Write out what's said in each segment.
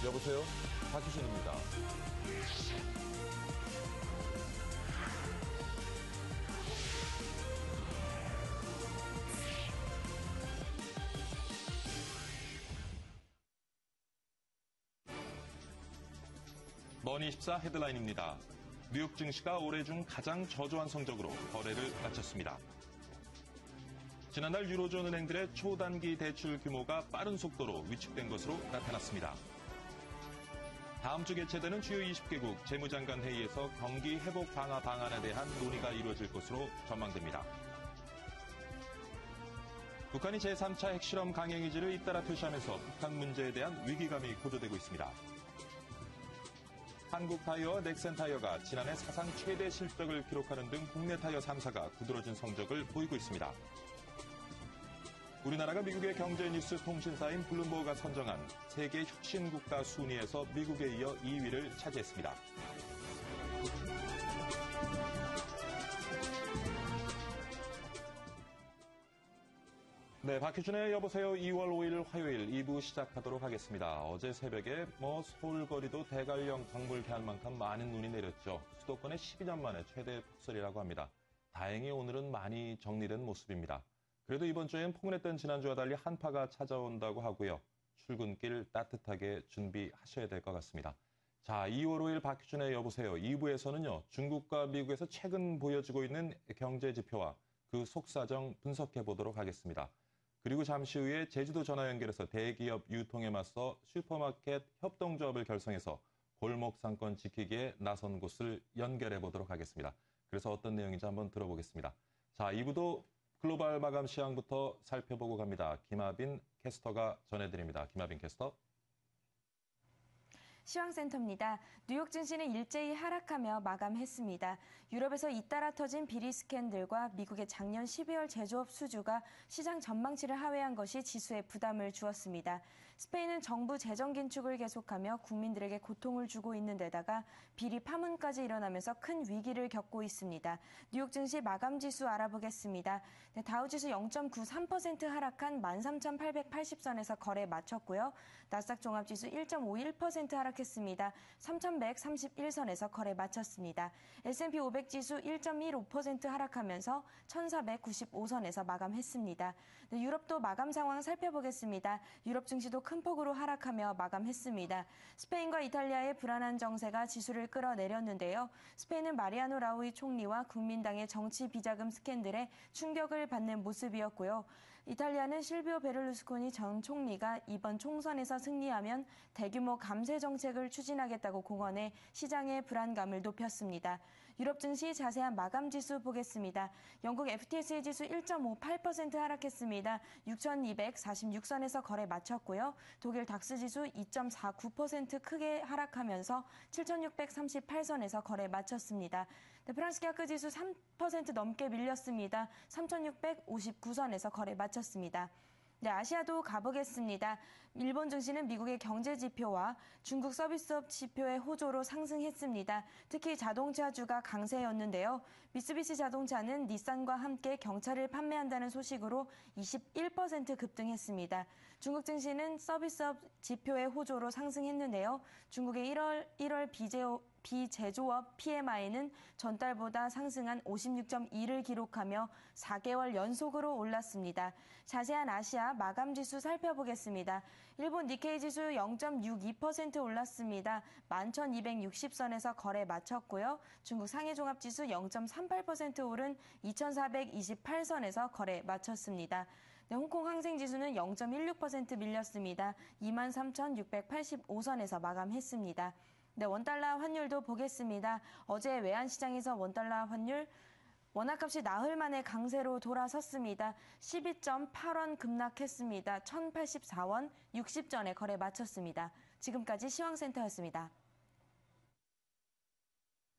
여보세요? 박희신입니다. 머니24 헤드라인입니다. 뉴욕 증시가 올해 중 가장 저조한 성적으로 거래를 마쳤습니다. 지난달 유로존 은행들의 초단기 대출 규모가 빠른 속도로 위축된 것으로 나타났습니다. 다음 주 개최되는 주요 20개국 재무장관 회의에서 경기 회복 방화 방안에 대한 논의가 이루어질 것으로 전망됩니다. 북한이 제3차 핵실험 강행 의지를 잇따라 표시하면서 북한 문제에 대한 위기감이 고조되고 있습니다. 한국타이어와 넥센타이어가 지난해 사상 최대 실적을 기록하는 등 국내 타이어 3사가 구드러진 성적을 보이고 있습니다. 우리나라가 미국의 경제뉴스 통신사인 블룸버그가 선정한 세계 혁신국가 순위에서 미국에 이어 2위를 차지했습니다. 네, 박희준의 여보세요 2월 5일 화요일 2부 시작하도록 하겠습니다. 어제 새벽에 서울거리도 대관령 강물 개한만큼 많은 눈이 내렸죠. 수도권에 12년 만에 최대 폭설이라고 합니다. 다행히 오늘은 많이 정리된 모습입니다. 그래도 이번 주엔 포근했던 지난주와 달리 한파가 찾아온다고 하고요. 출근길 따뜻하게 준비하셔야 될 것 같습니다. 자, 2월 5일 박희준의 여보세요 2부에서는요. 중국과 미국에서 최근 보여지고 있는 경제 지표와 그 속사정 분석해 보도록 하겠습니다. 그리고 잠시 후에 제주도 전화 연결해서 대기업 유통에 맞서 슈퍼마켓 협동조합을 결성해서 골목 상권 지키기에 나선 곳을 연결해 보도록 하겠습니다. 그래서 어떤 내용인지 한번 들어보겠습니다. 자, 2부도 글로벌 마감 시황부터 살펴보고 갑니다. 김하빈 캐스터가 전해드립니다. 김하빈 캐스터. 시황센터입니다. 뉴욕 증시는 일제히 하락하며 마감했습니다. 유럽에서 잇따라 터진 비리 스캔들과 미국의 작년 12월 제조업 수주가 시장 전망치를 하회한 것이 지수에 부담을 주었습니다. 스페인은 정부 재정 긴축을 계속하며 국민들에게 고통을 주고 있는 데다가 비리 파문까지 일어나면서 큰 위기를 겪고 있습니다. 뉴욕 증시 마감 지수 알아보겠습니다. 네, 다우지수 0.93% 하락한 13,880선에서 거래 마쳤고요. 나스닥 종합지수 1.51% 하락했습니다. 3,131선에서 거래 마쳤습니다. S&P 500 지수 1.15% 하락하면서 1,495선에서 마감했습니다. 네, 유럽도 마감 상황 살펴보겠습니다. 유럽 증시도 큰 폭으로 하락하며 마감했습니다. 스페인과 이탈리아의 불안한 정세가 지수를 끌어내렸는데요. 스페인은 마리아노 라우이 총리와 국민당의 정치 비자금 스캔들에 충격을 받는 모습이었고요. 이탈리아는 실비오 베를루스코니 전 총리가 이번 총선에서 승리하면 대규모 감세 정책을 추진하겠다고 공언해 시장의 불안감을 높였습니다. 유럽 증시 자세한 마감 지수 보겠습니다. 영국 FTSE 지수 1.58% 하락했습니다. 6,246선에서 거래 마쳤고요. 독일 닥스 지수 2.49% 크게 하락하면서 7,638선에서 거래 마쳤습니다. 네, 프랑스 CAC 지수 3% 넘게 밀렸습니다. 3,659선에서 거래 마쳤습니다. 네, 아시아도 가보겠습니다. 일본 증시는 미국의 경제 지표와 중국 서비스업 지표의 호조로 상승했습니다. 특히 자동차주가 강세였는데요. 미쓰비시 자동차는 닛산과 함께 경차를 판매한다는 소식으로 21% 급등했습니다. 중국 증시는 서비스업 지표의 호조로 상승했는데요. 중국의 1월 비제조업 PMI는 전달보다 상승한 56.2를 기록하며 4개월 연속으로 올랐습니다. 자세한 아시아 마감 지수 살펴보겠습니다. 일본 니케이 지수 0.62% 올랐습니다. 11,260선에서 거래 마쳤고요. 중국 상해 종합 지수 0.38% 오른 2,428선에서 거래 마쳤습니다. 네, 홍콩 항생 지수는 0.16% 밀렸습니다. 23,685선에서 마감했습니다. 네, 원달러 환율도 보겠습니다. 어제 외환시장에서 원달러 환율 원화값이 나흘 만에 강세로 돌아섰습니다. 12.8원 급락했습니다. 1,084원 60전에 거래 마쳤습니다. 지금까지 시황센터였습니다.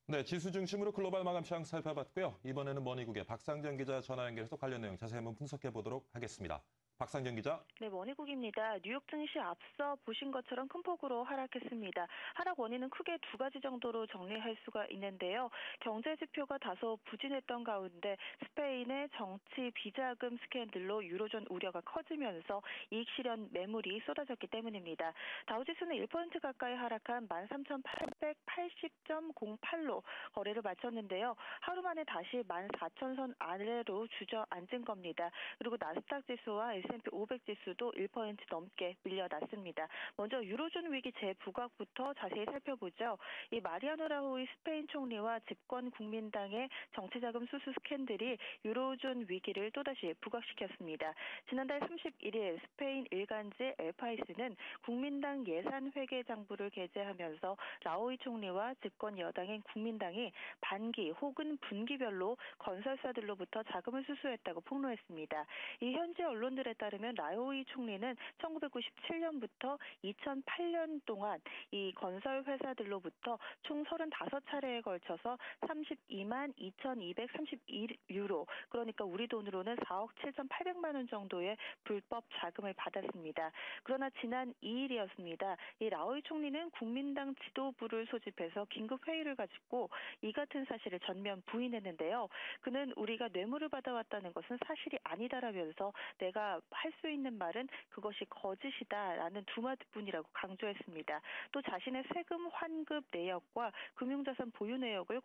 네, 지수 중심으로 글로벌 마감 시황 살펴봤고요. 이번에는 머니국의 박상정 기자 전화 연결해서 관련 내용 자세히 한번 분석해 보도록 하겠습니다. 박상정 기자. 네, 원희국입니다. 뉴욕 증시 앞서 보신 것처럼 큰 폭으로 하락했습니다. 하락 원인은 크게 두 가지 정도로 정리할 수가 있는데요. 경제 지표가 다소 부진했던 가운데 스페인의 정치 비자금 스캔들로 유로존 우려가 커지면서 이익 실현 매물이 쏟아졌기 때문입니다. 다우지수는 1% 가까이 하락한 13,880.08로 거래를 마쳤는데요. 하루 만에 다시 14,000선 아래로 주저앉은 겁니다. 그리고 나스닥 지수와 S&P 500 지수도 1% 넘게 밀려났습니다. 먼저 유로존 위기 재부각부터 자세히 살펴보죠. 이 마리아노 라호이 스페인 총리와 집권 국민당의 정치자금 수수 스캔들이 유로존 위기를 또다시 부각시켰습니다. 지난달 31일 스페인 일간지 엘파이스는 국민당 예산 회계 장부를 게재하면서 라호이 총리와 집권 여당인 국민당이 반기 혹은 분기별로 건설사들로부터 자금을 수수했다고 폭로했습니다. 이 현지 언론들에 따르면 라호이 총리는 1997년부터 2008년 동안 이 건설 회사들로부터 총 35차례에 걸쳐서 32만 2,231유로, 그러니까 우리 돈으로는 4억 7,800만 원 정도의 불법 자금을 받았습니다. 그러나 지난 2일이었습니다. 이 라호이 총리는 국민당 지도부를 소집해서 긴급 회의를 가지고 이 같은 사실을 전면 부인했는데요. 그는 우리가 뇌물을 받아왔다는 것은 사실이 아니다라면서 내가 할 수 있는 말은 그것이 거짓이다라는 두 마디뿐이라고 강조했습니다. 또 자신의 세금 환급 내역과 금융자산 보유 내역을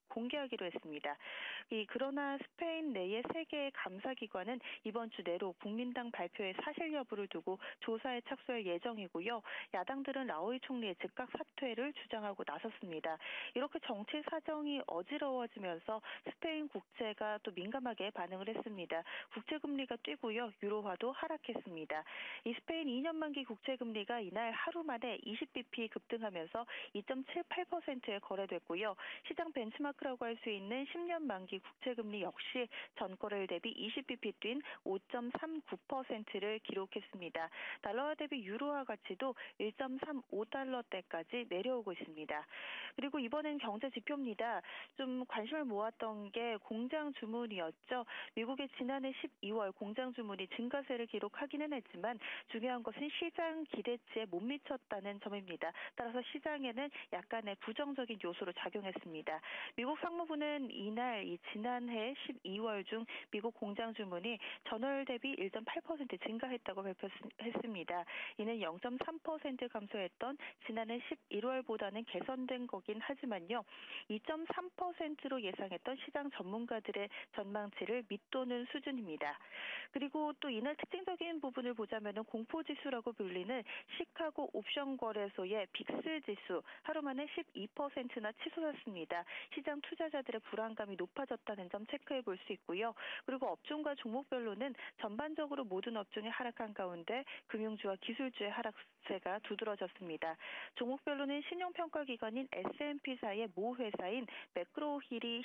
공개하기로 했습니다. 그러나 스페인 내의 세 개의 감사기관은 이번 주 내로 국민당 발표의 사실 여부를 두고 조사에 착수할 예정이고요. 야당들은 라호이 총리의 즉각 사퇴를 주장하고 나섰습니다. 이렇게 정치 사정이 어지러워지면서 스페인 국채가 또 민감하게 반응을 했습니다. 국채금리가 뛰고요. 유로화도 하락했습니다. 이 스페인 2년 만기 국채금리가 이날 하루 만에 20bp 급등하면서 2.78%에 거래됐고요. 시장 벤치마크라고 할 수 있는 10년 만기 국채금리 역시 전거래일 대비 20bp 뛴 5.39%를 기록했습니다. 달러화 대비 유로화 가치도 1.35달러대까지 내려오고 있습니다. 그리고 이번엔 경제 지표입니다. 좀 관심을 모았던 게 공장 주문이었죠. 미국의 지난해 12월 공장 주문이 증가세를 기록하기는 했지만 중요한 것은 시장 기대치에 못 미쳤다는 점입니다. 따라서 시장에는 약간의 부정적인 요소로 작용했습니다. 미국 상무부는 이날 지난해 12월 중 미국 공장 주문이 전월 대비 1.8% 증가했다고 발표했습니다. 이는 0.3% 감소했던 지난해 11월보다는 개선된 거긴 하지만요. 2.3%로 예상했던 시장 전문가들의 전망치를 밑도는 수준입니다. 그리고 또 이날 특징적인 부분을 보자면 공포지수라고 불리는 시카고 옵션 거래소의 빅스 지수 하루 만에 12%나 치솟았습니다. 시장 투자자들의 불안감이 높아졌다는 점 체크해 볼 수 있고요. 그리고 업종과 종목별로는 전반적으로 모든 업종이 하락한 가운데 금융주와 기술주의 하락세가 두드러졌습니다. 종목별로는 신용평가기관인 S&P사의 모 회사인 매크로힐이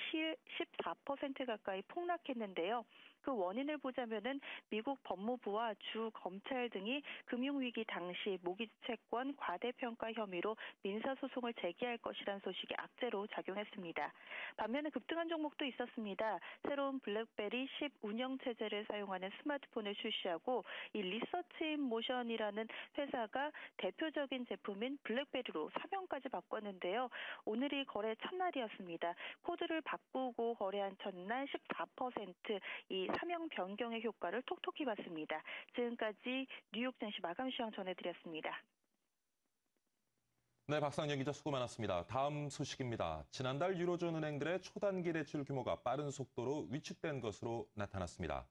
14% 가까이 폭락했는데요. 그 원인을 보자면은 미국 법무부와 주 검찰 등이 금융위기 당시 모기지 채권 과대평가 혐의로 민사소송을 제기할 것이란 소식이 악재로 작용했습니다. 반면에 급등한 종목도 있었습니다. 새로운 블랙베리 10 운영체제를 사용하는 스마트폰을 출시하고 이 리서치 모션이라는 회사가 대표적인 제품인 블랙베리로 사명까지 바꿨는데요. 오늘이 거래 첫날이었습니다. 코드를 바꾸고 거래한 첫날 14% 이 사명 변경의 효과를 톡톡히 봤습니다. 지금까지 뉴욕 증시 마감 시황 전해드렸습니다. 네, 박상영 기자 수고 많았습니다. 다음 소식입니다. 지난달 유로존 은행들의 초단기 대출 규모가 빠른 속도로 위축된 것으로 나타났습니다.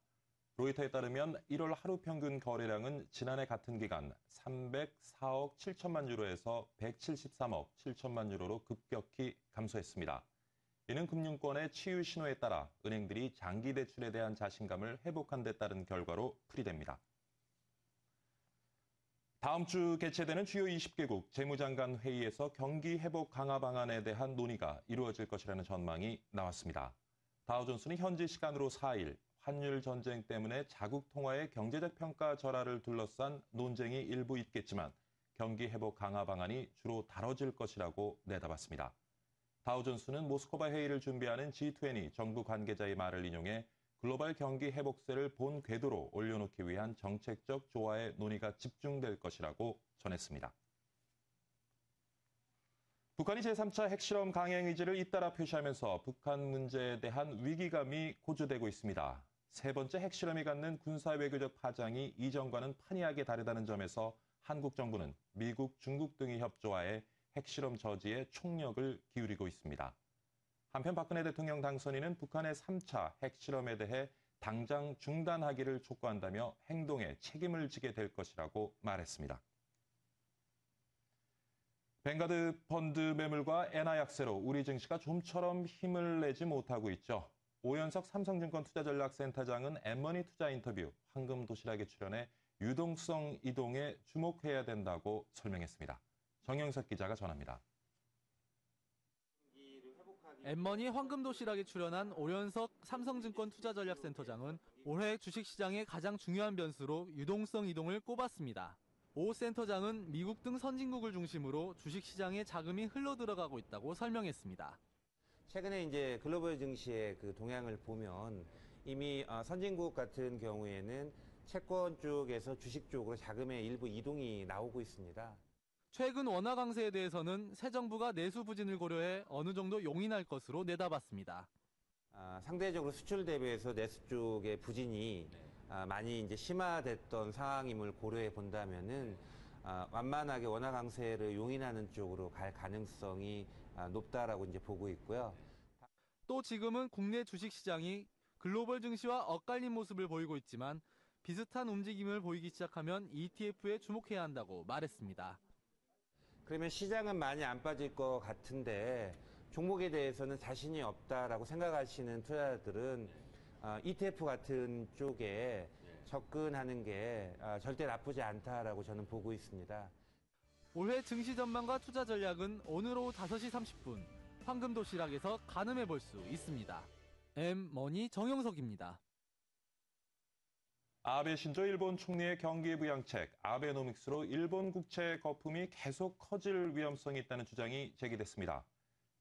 로이터에 따르면 1월 하루 평균 거래량은 지난해 같은 기간 304억 7천만 유로에서 173억 7천만 유로로 급격히 감소했습니다. 이는 금융권의 치유 신호에 따라 은행들이 장기 대출에 대한 자신감을 회복한 데 따른 결과로 풀이됩니다. 다음 주 개최되는 주요 20개국 재무장관 회의에서 경기 회복 강화 방안에 대한 논의가 이루어질 것이라는 전망이 나왔습니다. 다우존스는 현지 시간으로 4일 환율 전쟁 때문에 자국 통화의 경제적 평가 절하를 둘러싼 논쟁이 일부 있겠지만 경기 회복 강화 방안이 주로 다뤄질 것이라고 내다봤습니다. 다우존스는 모스크바 회의를 준비하는 G20 정부 관계자의 말을 인용해 글로벌 경기 회복세를 본 궤도로 올려놓기 위한 정책적 조화의 논의가 집중될 것이라고 전했습니다. 북한이 제3차 핵실험 강행 의지를 잇따라 표시하면서 북한 문제에 대한 위기감이 고조되고 있습니다. 세 번째 핵실험이 갖는 군사외교적 파장이 이전과는 판이하게 다르다는 점에서 한국 정부는 미국, 중국 등의 협조하에 핵실험 저지에 총력을 기울이고 있습니다. 한편 박근혜 대통령 당선인은 북한의 3차 핵실험에 대해 당장 중단하기를 촉구한다며 행동에 책임을 지게 될 것이라고 말했습니다. 뱅가드 펀드 매물과 엔화 약세로 우리 증시가 좀처럼 힘을 내지 못하고 있죠. 오연석 삼성증권 투자전략센터장은 엠머니 투자 인터뷰 황금도시락에 출연해 유동성 이동에 주목해야 된다고 설명했습니다. 정영석 기자가 전합니다. 엠머니 황금도시락에 출연한 오연석 삼성증권 투자전략센터장은 올해 주식시장의 가장 중요한 변수로 유동성 이동을 꼽았습니다. 오 센터장은 미국 등 선진국을 중심으로 주식시장에 자금이 흘러들어가고 있다고 설명했습니다. 최근에 이제 글로벌 증시의 그 동향을 보면 이미 선진국 같은 경우에는 채권 쪽에서 주식 쪽으로 자금의 일부 이동이 나오고 있습니다. 최근 원화 강세에 대해서는 새 정부가 내수 부진을 고려해 어느 정도 용인할 것으로 내다봤습니다. 상대적으로 수출 대비해서 내수 쪽의 부진이 많이 이제 심화됐던 상황임을 고려해 본다면은 완만하게 원화 강세를 용인하는 쪽으로 갈 가능성이 높다라고 이제 보고 있고요. 또 지금은 국내 주식시장이 글로벌 증시와 엇갈린 모습을 보이고 있지만 비슷한 움직임을 보이기 시작하면 ETF에 주목해야 한다고 말했습니다. 그러면 시장은 많이 안 빠질 것 같은데 종목에 대해서는 자신이 없다라고 생각하시는 투자자들은 ETF 같은 쪽에 접근하는 게 절대 나쁘지 않다라고 저는 보고 있습니다. 올해 증시 전망과 투자 전략은 오늘 오후 5시 30분 황금도시락에서 가늠해 볼 수 있습니다. 엠머니 정영석입니다. 아베 신조 일본 총리의 경기 부양책 아베노믹스로 일본 국채 거품이 계속 커질 위험성이 있다는 주장이 제기됐습니다.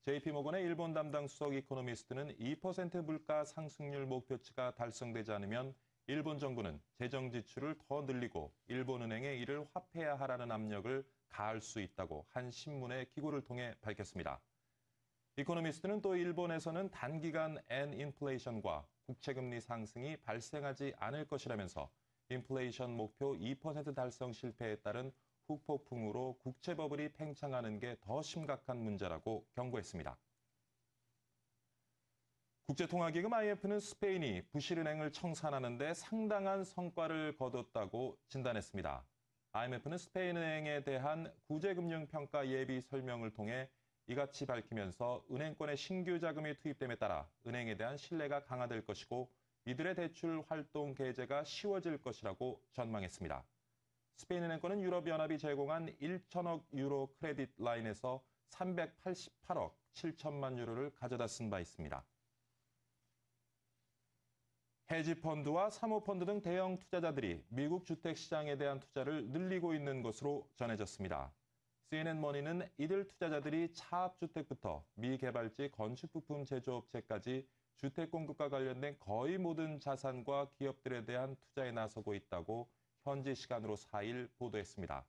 JP모건의 일본 담당 수석 이코노미스트는 2% 물가 상승률 목표치가 달성되지 않으면 일본 정부는 재정 지출을 더 늘리고 일본은행에 이를 화폐화 하라는 압력을 가할 수 있다고 한 신문의 기고를 통해 밝혔습니다. 이코노미스트는 또 일본에서는 단기간 엔 인플레이션과 국채금리 상승이 발생하지 않을 것이라면서 인플레이션 목표 2% 달성 실패에 따른 후폭풍으로 국채 버블이 팽창하는 게 더 심각한 문제라고 경고했습니다. 국제통화기금 IMF는 스페인이 부실은행을 청산하는 데 상당한 성과를 거뒀다고 진단했습니다. IMF는 스페인은행에 대한 구제금융평가 예비 설명을 통해 이같이 밝히면서 은행권에 신규 자금이 투입됨에 따라 은행에 대한 신뢰가 강화될 것이고 이들의 대출 활동 계제가 쉬워질 것이라고 전망했습니다. 스페인은행권은 유럽연합이 제공한 1천억 유로 크레딧 라인에서 388억 7천만 유로를 가져다 쓴 바 있습니다. 헤지펀드와 사모펀드 등 대형 투자자들이 미국 주택시장에 대한 투자를 늘리고 있는 것으로 전해졌습니다. CNN머니는 이들 투자자들이 차압주택부터 미개발지 건축부품 제조업체까지 주택 공급과 관련된 거의 모든 자산과 기업들에 대한 투자에 나서고 있다고 현지 시간으로 4일 보도했습니다.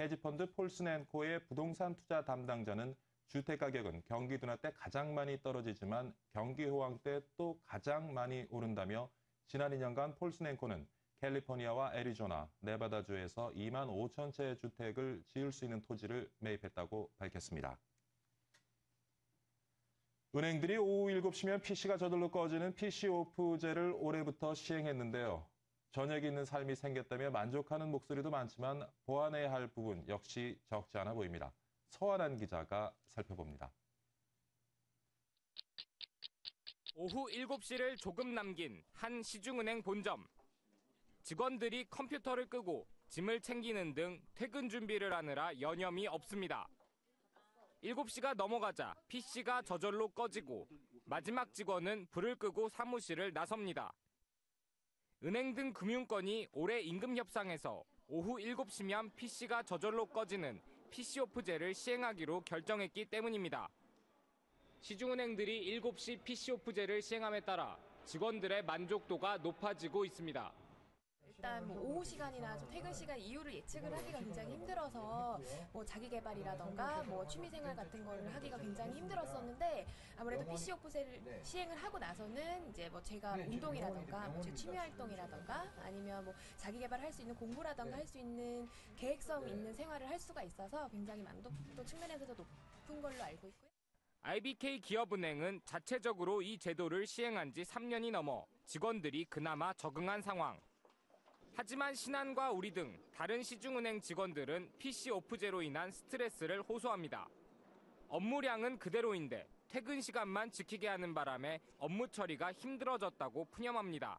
헤지펀드 폴슨앤코의 부동산 투자 담당자는 주택 가격은 경기 둔화 때 가장 많이 떨어지지만 경기 호황 때 또 가장 많이 오른다며 지난 2년간 폴슨앤코는 캘리포니아와 애리조나, 네바다주에서 2만 5천 채의 주택을 지을 수 있는 토지를 매입했다고 밝혔습니다. 은행들이 오후 7시면 PC가 저절로 꺼지는 PC 오프제를 올해부터 시행했는데요. 저녁이 있는 삶이 생겼다며 만족하는 목소리도 많지만 보완해야 할 부분 역시 적지 않아 보입니다. 서한한 기자가 살펴봅니다. 오후 7시를 조금 남긴 한 시중은행 본점. 직원들이 컴퓨터를 끄고 짐을 챙기는 등 퇴근 준비를 하느라 여념이 없습니다. 7시가 넘어가자 PC가 저절로 꺼지고 마지막 직원은 불을 끄고 사무실을 나섭니다. 은행 등 금융권이 올해 임금 협상에서 오후 7시면 PC가 저절로 꺼지는 PC 오프제를 시행하기로 결정했기 때문입니다. 시중은행들이 7시 PC 오프제를 시행함에 따라 직원들의 만족도가 높아지고 있습니다. 일단 오후 시간이나 퇴근 시간 이후를 예측을 하기가 굉장히 힘들어서 자기 개발이라던가 취미 생활 같은 거를 하기가 굉장히 힘들었었는데 아무래도 PC 오프를 시행을 하고 나서는 이제 제가 운동이라던가 제 취미 활동이라던가 아니면 자기 개발할 수 있는 공부라던가 할 수 있는 계획성 있는 생활을 할 수가 있어서 굉장히 만족도 측면에서도 높은 걸로 알고 있고요. IBK 기업은행은 자체적으로 이 제도를 시행한 지 3년이 넘어 직원들이 그나마 적응한 상황. 하지만 신한과 우리 등 다른 시중은행 직원들은 PC 오프제로 인한 스트레스를 호소합니다. 업무량은 그대로인데 퇴근 시간만 지키게 하는 바람에 업무 처리가 힘들어졌다고 푸념합니다.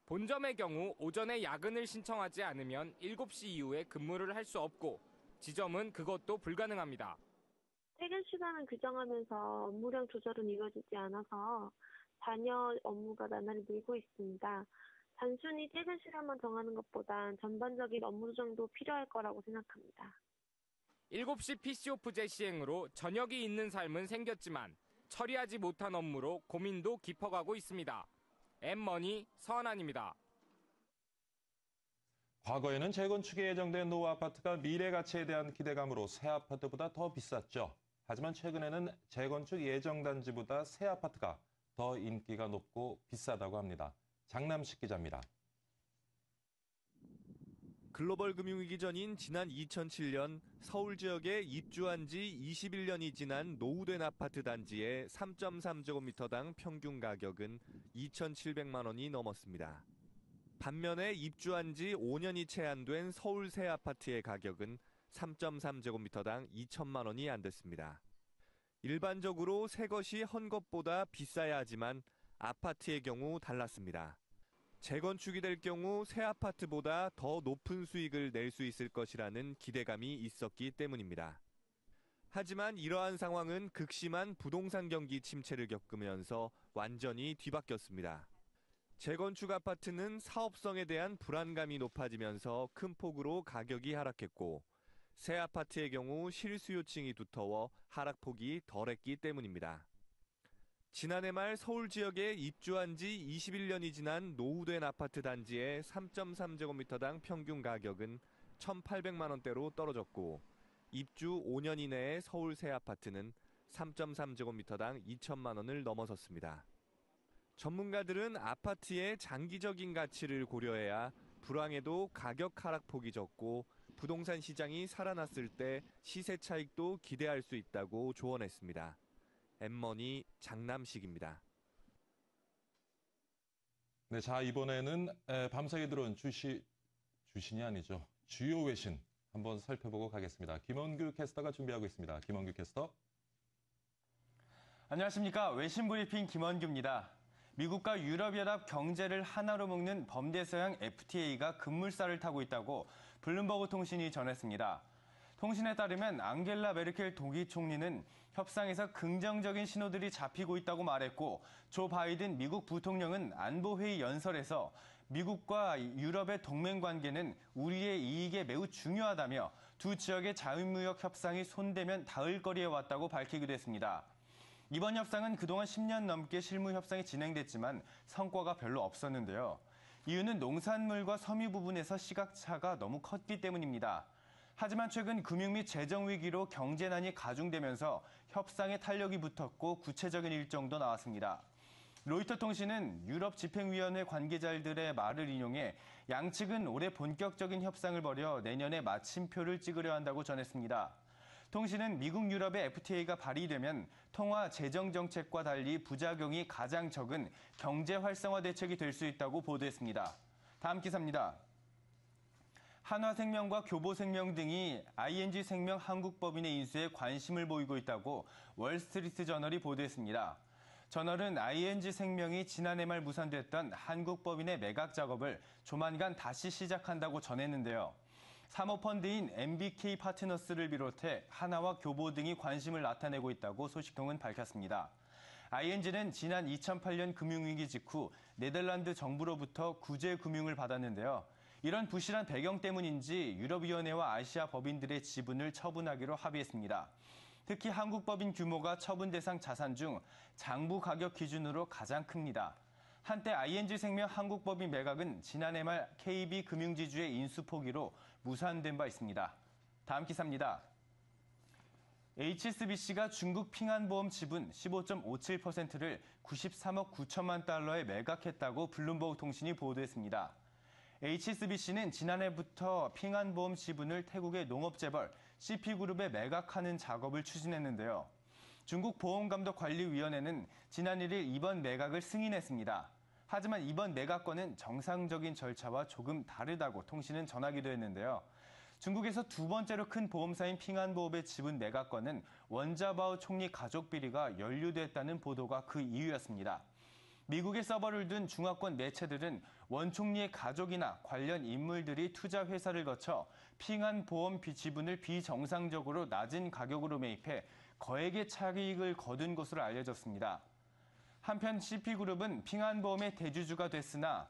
본점의 경우 오전에 야근을 신청하지 않으면 7시 이후에 근무를 할 수 없고 지점은 그것도 불가능합니다. 퇴근 시간을 규정하면서 업무량 조절은 이루어지지 않아서 잔여 업무가 나날이 늘고 있습니다. 단순히 퇴근 시간만 정하는 것보단 전반적인 업무 조정도 필요할 거라고 생각합니다. 7시 PC오프제 시행으로 저녁이 있는 삶은 생겼지만 처리하지 못한 업무로 고민도 깊어가고 있습니다. 엠머니 서한안입니다. 과거에는 재건축에 예정된 노후 아파트가 미래 가치에 대한 기대감으로 새 아파트보다 더 비쌌죠. 하지만 최근에는 재건축 예정 단지보다 새 아파트가 더 인기가 높고 비싸다고 합니다. 장남식 기자입니다. 글로벌 금융위기 전인 지난 2007년 서울 지역에 입주한 지 21년이 지난 노후된 아파트 단지의 3.3제곱미터당 평균 가격은 2,700만 원이 넘었습니다. 반면에 입주한 지 5년이 채 안 된 서울 새 아파트의 가격은 3.3제곱미터당 2천만 원이 안 됐습니다. 일반적으로 새 것이 헌 것보다 비싸야 하지만 아파트의 경우 달랐습니다. 재건축이 될 경우 새 아파트보다 더 높은 수익을 낼 수 있을 것이라는 기대감이 있었기 때문입니다. 하지만 이러한 상황은 극심한 부동산 경기 침체를 겪으면서 완전히 뒤바뀌었습니다. 재건축 아파트는 사업성에 대한 불안감이 높아지면서 큰 폭으로 가격이 하락했고 새 아파트의 경우 실수요층이 두터워 하락폭이 덜했기 때문입니다. 지난해 말 서울 지역에 입주한 지 21년이 지난 노후된 아파트 단지의 3.3제곱미터당 평균 가격은 1,800만 원대로 떨어졌고 입주 5년 이내의 서울 새 아파트는 3.3제곱미터당 2천만 원을 넘어섰습니다. 전문가들은 아파트의 장기적인 가치를 고려해야 불황에도 가격 하락폭이 적고 부동산 시장이 살아났을 때 시세 차익도 기대할 수 있다고 조언했습니다. 엠머니 장남식입니다. 네, 자 이번에는 밤사이에 들어온 주신이 아니죠. 주요 외신 한번 살펴보고 가겠습니다. 김원규 캐스터가 준비하고 있습니다. 김원규 캐스터. 안녕하십니까. 외신 브리핑 김원규입니다. 미국과 유럽연합 경제를 하나로 묶는 범대 서양 FTA가 급물살을 타고 있다고 블룸버그 통신이 전했습니다. 통신에 따르면 앙겔라 메르켈 독일 총리는 협상에서 긍정적인 신호들이 잡히고 있다고 말했고 조 바이든 미국 부통령은 안보회의 연설에서 미국과 유럽의 동맹 관계는 우리의 이익에 매우 중요하다며 두 지역의 자유무역 협상이 손대면 닿을 거리에 왔다고 밝히기도 했습니다. 이번 협상은 그동안 10년 넘게 실무 협상이 진행됐지만 성과가 별로 없었는데요. 이유는 농산물과 섬유 부분에서 시각차가 너무 컸기 때문입니다. 하지만 최근 금융 및 재정 위기로 경제난이 가중되면서 협상에 탄력이 붙었고 구체적인 일정도 나왔습니다. 로이터 통신은 유럽 집행위원회 관계자들의 말을 인용해 양측은 올해 본격적인 협상을 벌여 내년에 마침표를 찍으려 한다고 전했습니다. 통신은 미국 유럽의 FTA가 발의되면 통화 재정 정책과 달리 부작용이 가장 적은 경제 활성화 대책이 될 수 있다고 보도했습니다. 다음 기사입니다. 한화생명과 교보생명 등이 ING생명 한국법인의 인수에 관심을 보이고 있다고 월스트리트 저널이 보도했습니다. 저널은 ING생명이 지난해 말 무산됐던 한국법인의 매각 작업을 조만간 다시 시작한다고 전했는데요. 사모펀드인 MBK 파트너스를 비롯해 하나와 교보 등이 관심을 나타내고 있다고 소식통은 밝혔습니다. ING는 지난 2008년 금융위기 직후 네덜란드 정부로부터 구제 금융을 받았는데요. 이런 부실한 배경 때문인지 유럽위원회와 아시아 법인들의 지분을 처분하기로 합의했습니다. 특히 한국 법인 규모가 처분 대상 자산 중 장부 가격 기준으로 가장 큽니다. 한때 ING생명 한국법인 매각은 지난해 말 KB금융지주의 인수 포기로 무산된 바 있습니다. 다음 기사입니다. HSBC가 중국 핑안보험 지분 15.57%를 93억 9천만 달러에 매각했다고 블룸버그 통신이 보도했습니다. HSBC는 지난해부터 핑안보험 지분을 태국의 농업재벌 CP그룹에 매각하는 작업을 추진했는데요. 중국 보험감독관리위원회는 지난 1일 이번 매각을 승인했습니다. 하지만 이번 매각권은 정상적인 절차와 조금 다르다고 통신은 전하기도 했는데요. 중국에서 두 번째로 큰 보험사인 핑안보험의 지분 매각권은 원자바오 총리 가족 비리가 연루됐다는 보도가 그 이유였습니다. 미국의 서버를 둔 중화권 매체들은 원 총리의 가족이나 관련 인물들이 투자 회사를 거쳐 핑안보험 지분을 비정상적으로 낮은 가격으로 매입해 거액의 차익을 거둔 것으로 알려졌습니다. 한편 CP그룹은 핑안보험의 대주주가 됐으나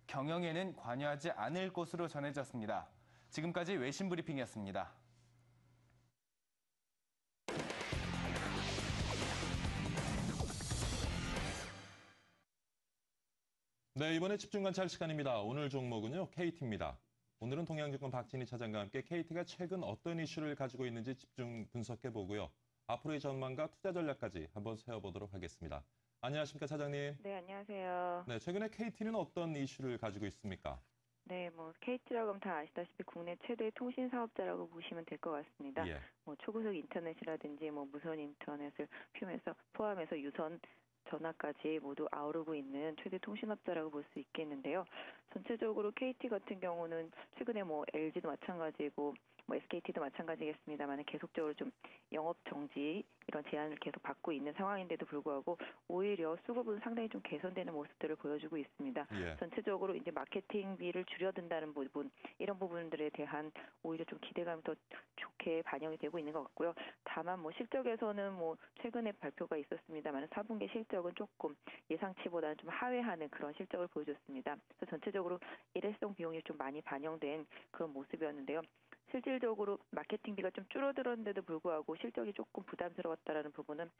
경영에는 관여하지 않을 것으로 전해졌습니다. 지금까지 외신 브리핑이었습니다. 네, 이번에 집중관찰 시간입니다. 오늘 종목은요, KT입니다. 오늘은 동양증권 박진희 차장과 함께 KT가 최근 어떤 이슈를 가지고 있는지 집중 분석해보고요. 앞으로의 전망과 투자 전략까지 한번 세워보도록 하겠습니다. 안녕하십니까, 차장님. 네, 안녕하세요. 네, 최근에 KT는 어떤 이슈를 가지고 있습니까? 네, KT라고 하면 다 아시다시피 국내 최대 통신 사업자라고 보시면 될 것 같습니다. 예. 초고속 인터넷이라든지 무선 인터넷을 포함해서 유선 전화까지 모두 아우르고 있는 최대 통신업자라고 볼 수 있겠는데요. 전체적으로 KT 같은 경우는 최근에 LG도 마찬가지고 SKT도 마찬가지겠습니다만 계속적으로 좀 영업 정지 이런 제한을 계속 받고 있는 상황인데도 불구하고 오히려 수급은 상당히 좀 개선되는 모습들을 보여주고 있습니다. 예. 전체적으로 이제 마케팅비를 줄여든다는 부분 이런 부분들에 대한 오히려 좀 기대감이 더 좋게 반영이 되고 있는 것 같고요. 다만 실적에서는 최근에 발표가 있었습니다만 4분기 실적은 조금 예상치보다는 좀 하회하는 그런 실적을 보여줬습니다. 그래서 전체적으로 일회성 비용이 좀 많이 반영된 그런 모습이었는데요. 실질적으로 마케팅비가 좀 줄어들었는데도 불구하고 실적이 조금 부담스러웠다라는 부분은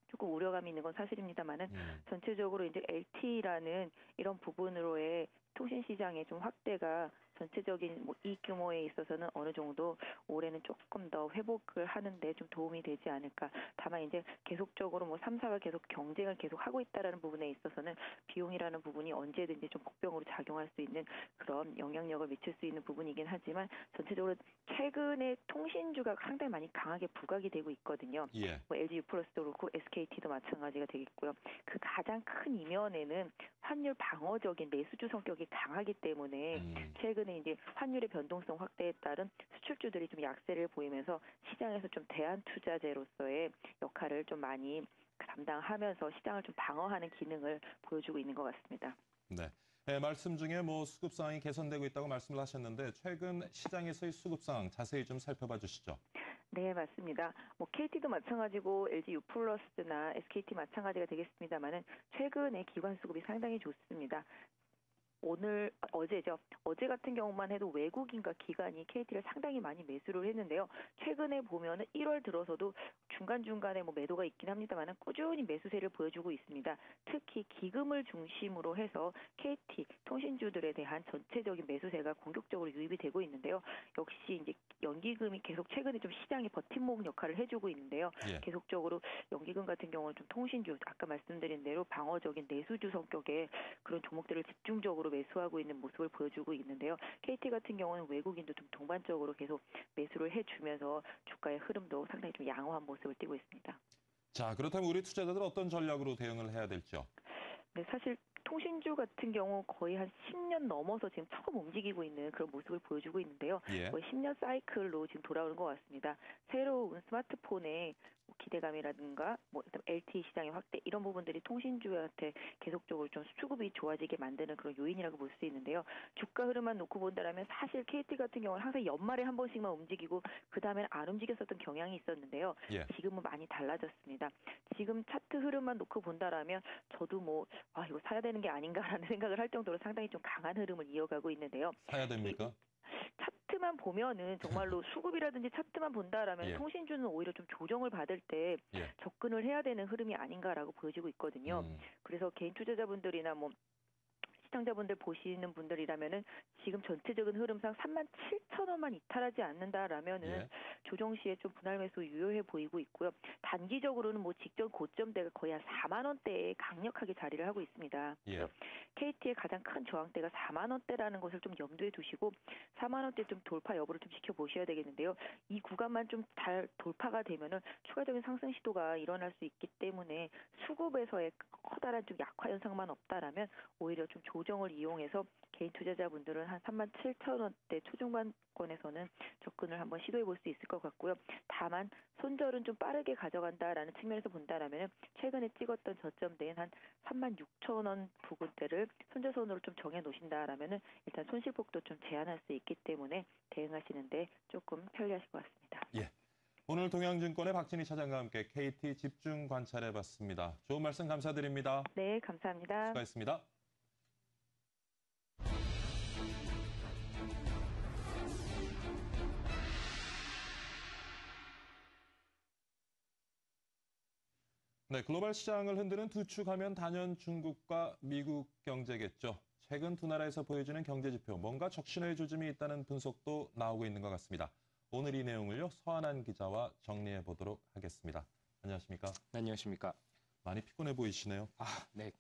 조금 우려감이 있는 건 사실입니다만은 전체적으로 이제 LTE라는 이런 부분으로의 통신 시장의 좀 확대가 전체적인 이 규모에 있어서는 어느 정도 올해는 조금 더 회복을 하는데 좀 도움이 되지 않을까. 다만 이제 계속적으로 3사가 계속 경쟁을 계속 하고 있다라는 부분에 있어서는 비용이라는 부분이 언제든지 좀 복병으로 작용할 수 있는 그런 영향력을 미칠 수 있는 부분이긴 하지만 전체적으로 최근에 통신주가 상당히 많이 강하게 부각이 되고 있거든요. 예. LG U+도 그렇고 SKT도 마찬가지가 되겠고요. 그 가장 큰 이면에는 환율 방어적인 매수주 성격이 강하기 때문에 최근에 이제 환율의 변동성 확대에 따른 수출주들이 좀 약세를 보이면서 시장에서 좀 대안 투자재로서의 역할을 좀 많이 담당하면서 시장을 좀 방어하는 기능을 보여주고 있는 것 같습니다. 네. 네, 말씀 중에 수급 상황이 개선되고 있다고 말씀을 하셨는데 최근 시장에서의 수급 상황 자세히 좀 살펴봐 주시죠. 네, 맞습니다. KT도 마찬가지고 LG U+나 SKT 마찬가지가 되겠습니다만은 최근에 기관 수급이 상당히 좋습니다. 어제 같은 경우만 해도 외국인과 기관이 KT를 상당히 많이 매수를 했는데요. 최근에 보면은 1월 들어서도 중간중간에 매도가 있긴 합니다만은 꾸준히 매수세를 보여주고 있습니다. 특히 기금을 중심으로 해서 KT 통신주들에 대한 전체적인 매수세가 공격적으로 유입이 되고 있는데요. 역시 이제 연기금이 계속 최근에 좀 시장의 버팀목 역할을 해주고 있는데요. 예. 계속적으로 연기금 같은 경우는 좀 통신주, 아까 말씀드린 대로 방어적인 내수주 성격의 그런 종목들을 집중적으로 매수하고 있는 모습을 보여주고 있는데요. KT 같은 경우는 외국인도 좀 동반적으로 계속 매수를 해주면서 주가의 흐름도 상당히 좀 양호한 모습을 띠고 있습니다. 자, 그렇다면 우리 투자자들 어떤 전략으로 대응을 해야 될지요? 네, 사실 통신주 같은 경우 거의 한 10년 넘어서 지금 처음 움직이고 있는 그런 모습을 보여주고 있는데요. 예. 거의 10년 사이클로 지금 돌아오는 것 같습니다. 새로운 스마트폰의 기대감이라든가 LTE 시장의 확대 이런 부분들이 통신주한테 계속적으로 좀 수급이 좋아지게 만드는 그런 요인이라고 볼 수 있는데요. 주가 흐름만 놓고 본다면 사실 KT 같은 경우는 항상 연말에 한 번씩만 움직이고 그 다음에는 안 움직였었던 경향이 있었는데요. 예. 지금은 많이 달라졌습니다. 지금 차트 흐름만 놓고 본다면 저도 이거 사야 되는 게 아닌가라는 생각을 할 정도로 상당히 좀 강한 흐름을 이어가고 있는데요. 사야 됩니까? 차트만 차트만 보면은 정말로 수급이라든지 차트만 본다라면 예. 통신주는 오히려 좀 조정을 받을 때 예. 접근을 해야 되는 흐름이 아닌가라고 보여지고 있거든요. 그래서 개인 투자자분들이나 뭐 시청자분들 보시는 분들이라면은 지금 전체적인 흐름상 37,000원만 이탈하지 않는다라면은 예. 조정 시에 좀 분할 매수 유효해 보이고 있고요. 단기적으로는 뭐 직전 고점대가 거의 한 4만 원대에 강력하게 자리를 하고 있습니다. 예. 그래서 KT의 가장 큰 저항대가 4만 원대라는 것을 좀 염두에 두시고 4만 원대 좀 돌파 여부를 좀 지켜보셔야 되겠는데요. 이 구간만 좀 잘 돌파가 되면은 추가적인 상승 시도가 일어날 수 있기 때문에 수급에서의 커다란 좀 약화 현상만 없다라면 오히려 좀 조정을 이용해서 개인 투자자분들은 한 37,000원대 초중반권에서는 접근을 한번 시도해 볼 수 있을 것 같고요. 다만 손절은 좀 빠르게 가져간다라는 측면에서 본다라면 최근에 찍었던 저점대인 한 36,000원 부근대를 손절선으로 좀 정해 놓으신다라면 일단 손실폭도 좀 제한할 수 있기 때문에 대응하시는데 조금 편리하실 것 같습니다. 예. 오늘 동양증권의 박진희 차장과 함께 KT 집중 관찰해봤습니다. 좋은 말씀 감사드립니다. 네, 감사합니다. 수고하셨습니다. 네, 글로벌 시장을 흔드는 두 축 하면 단연 중국과 미국 경제겠죠. 최근 두 나라에서 보여지는 경제 지표, 뭔가 적신호의 조짐이 있다는 분석도 나오고 있는 것 같습니다. 오늘 이 내용을요, 서한한 기자와 정리해 보도록 하겠습니다. 안녕하십니까? 네, 안녕하십니까? 많이 피곤해 보이시네요. 네.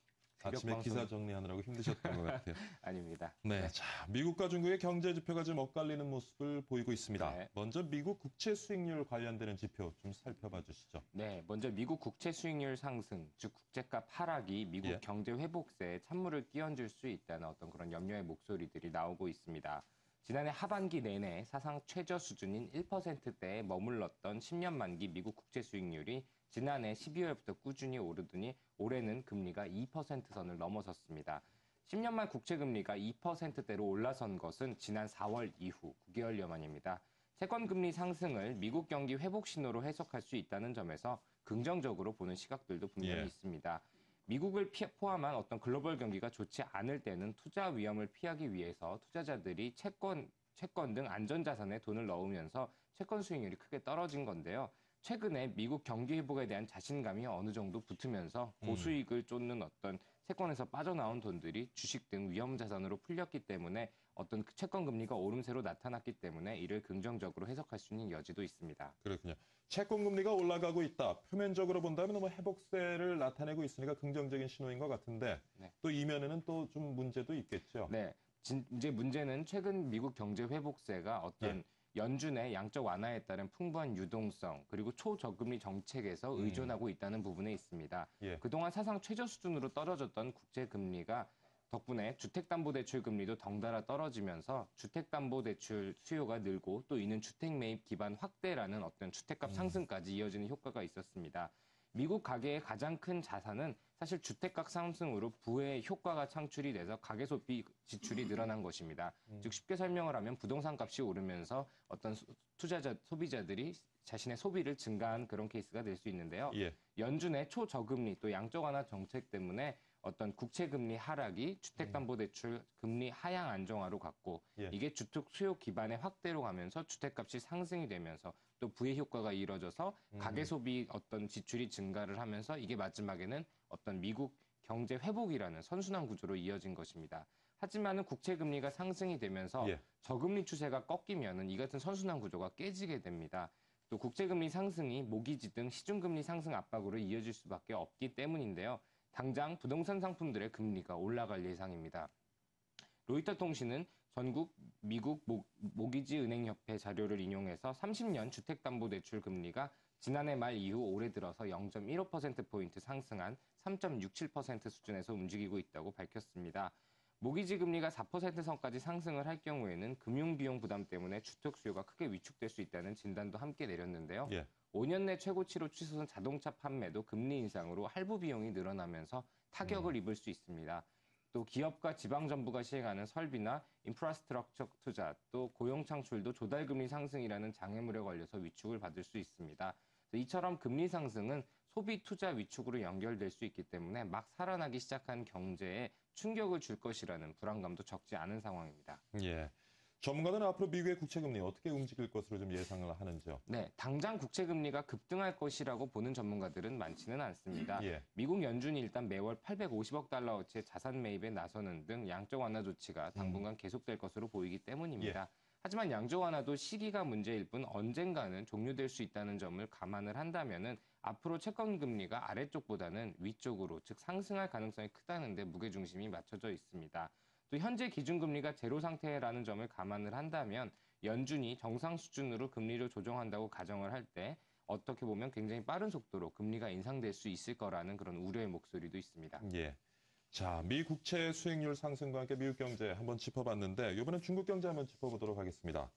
아침에 기사 정리하느라고 힘드셨던 것 같아요. 아닙니다. 네, 자, 미국과 중국의 경제 지표가 좀 엇갈리는 모습을 보이고 있습니다. 네. 먼저 미국 국채 수익률 관련되는 지표 좀 살펴봐 주시죠. 네, 먼저 미국 국채 수익률 상승, 즉 국채값 하락이 미국 예. 경제 회복세에 찬물을 끼얹을 수 있다는 어떤 그런 염려의 목소리들이 나오고 있습니다. 지난해 하반기 내내 사상 최저 수준인 1%대에 머물렀던 10년 만기 미국 국채 수익률이 지난해 12월부터 꾸준히 오르더니 올해는 금리가 2%선을 넘어섰습니다. 10년만 국채 금리가 2%대로 올라선 것은 지난 4월 이후 9개월여 만입니다. 채권 금리 상승을 미국 경기 회복 신호로 해석할 수 있다는 점에서 긍정적으로 보는 시각들도 분명히 예. 있습니다. 미국을 포함한 어떤 글로벌 경기가 좋지 않을 때는 투자 위험을 피하기 위해서 투자자들이 채권 등 안전자산에 돈을 넣으면서 채권 수익률이 크게 떨어진 건데요. 최근에 미국 경기 회복에 대한 자신감이 어느 정도 붙으면서 고수익을 쫓는 어떤 채권에서 빠져나온 돈들이 주식 등 위험 자산으로 풀렸기 때문에 어떤 채권 금리가 오름세로 나타났기 때문에 이를 긍정적으로 해석할 수 있는 여지도 있습니다. 그렇군요. 채권 금리가 올라가고 있다. 표면적으로 본다면 뭐 회복세를 나타내고 있으니까 긍정적인 신호인 것 같은데 네. 또 이면에는 또 좀 문제도 있겠죠. 네, 이제 문제는 최근 미국 경제 회복세가 어떤 연준의 양적 완화에 따른 풍부한 유동성 그리고 초저금리 정책에서 의존하고 있다는 부분에 있습니다. 예. 그동안 사상 최저 수준으로 떨어졌던 국제 금리가 덕분에 주택담보대출 금리도 덩달아 떨어지면서 주택담보대출 수요가 늘고 또 이는 주택 매입 기반 확대라는 어떤 주택값 상승까지 이어지는 효과가 있었습니다. 미국 가계의 가장 큰 자산은 사실 주택값 상승으로 부의 효과가 창출이 돼서 가계 소비 지출이 늘어난 것입니다. 즉 쉽게 설명을 하면 부동산 값이 오르면서 어떤 소비자들이 자신의 소비를 증가한 그런 케이스가 될 수 있는데요. 예. 연준의 초저금리 또 양적 완화 정책 때문에 어떤 국채 금리 하락이 주택담보대출 금리 하향 안정화로 갔고 예. 이게 주택 수요 기반의 확대로 가면서 주택값이 상승이 되면서 또 부의 효과가 이뤄져서 가계 소비 어떤 지출이 증가를 하면서 이게 마지막에는 어떤 미국 경제 회복이라는 선순환 구조로 이어진 것입니다. 하지만은 국채 금리가 상승이 되면서 예. 저금리 추세가 꺾이면은 이 같은 선순환 구조가 깨지게 됩니다. 또 국채 금리 상승이 모기지 등 시중 금리 상승 압박으로 이어질 수밖에 없기 때문인데요. 당장 부동산 상품들의 금리가 올라갈 예상입니다. 로이터 통신은 전국 미국 모기지 은행협회 자료를 인용해서 30년 주택담보대출 금리가 지난해 말 이후 올해 들어서 0.15%포인트 상승한 3.67% 수준에서 움직이고 있다고 밝혔습니다. 모기지 금리가 4%선까지 상승을 할 경우에는 금융비용 부담 때문에 주택 수요가 크게 위축될 수 있다는 진단도 함께 내렸는데요. 예. 5년 내 최고치로 치솟은 자동차 판매도 금리 인상으로 할부 비용이 늘어나면서 타격을 입을 수 있습니다. 또 기업과 지방정부가 시행하는 설비나 인프라스트럭처 투자, 또 고용 창출도 조달금리 상승이라는 장애물에 걸려서 위축을 받을 수 있습니다. 이처럼 금리 상승은 소비 투자 위축으로 연결될 수 있기 때문에 막 살아나기 시작한 경제에 충격을 줄 것이라는 불안감도 적지 않은 상황입니다. 예. 전문가들은 앞으로 미국의 국채금리 어떻게 움직일 것으로 좀 예상을 하는지요? 네, 당장 국채금리가 급등할 것이라고 보는 전문가들은 많지는 않습니다. 예. 미국 연준이 일단 매월 850억 달러어치의 자산 매입에 나서는 등 양적 완화 조치가 당분간 계속될 것으로 보이기 때문입니다. 예. 하지만 양적 완화도 시기가 문제일 뿐 언젠가는 종료될 수 있다는 점을 감안을 한다면은 앞으로 채권 금리가 아래쪽보다는 위쪽으로, 즉 상승할 가능성이 크다는 데 무게중심이 맞춰져 있습니다. 또 현재 기준금리가 제로 상태라는 점을 감안을 한다면 연준이 정상 수준으로 금리를 조정한다고 가정을 할 때 어떻게 보면 굉장히 빠른 속도로 금리가 인상될 수 있을 거라는 그런 우려의 목소리도 있습니다. 예. 자, 미 국채 수익률 상승과 함께 미국 경제 한번 짚어봤는데 이번엔 중국 경제 한번 짚어보도록 하겠습니다.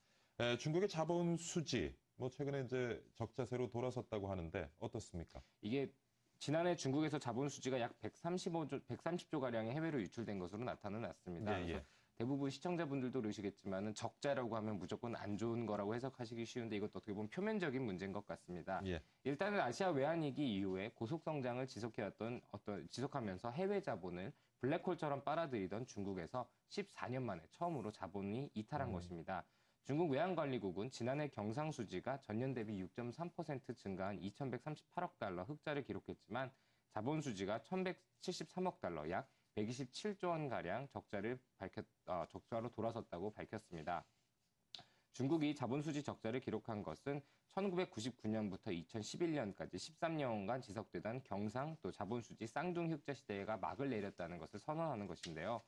중국의 자본 수지, 최근에 이제 적자세로 돌아섰다고 하는데 어떻습니까? 이게 지난해 중국에서 자본 수지가 약 130조 가량의 해외로 유출된 것으로 나타났습니다. 예, 예. 대부분 시청자분들도 그러시겠지만은 적자라고 하면 무조건 안 좋은 거라고 해석하시기 쉬운데 이것도 어떻게 보면 표면적인 문제인 것 같습니다. 예. 일단은 아시아 외환위기 이후에 고속 성장을 지속하면서 해외 자본을 블랙홀처럼 빨아들이던 중국에서 14년 만에 처음으로 자본이 이탈한 것입니다. 중국 외환관리국은 지난해 경상수지가 전년 대비 6.3% 증가한 2,138억 달러 흑자를 기록했지만 자본수지가 1,173억 달러, 약 127조 원가량 적자로 돌아섰다고 밝혔습니다. 중국이 자본수지 적자를 기록한 것은 1999년부터 2011년까지 13년간 지속되던 경상 또 자본수지 쌍둥이 흑자 시대가 막을 내렸다는 것을 선언하는 것인데요.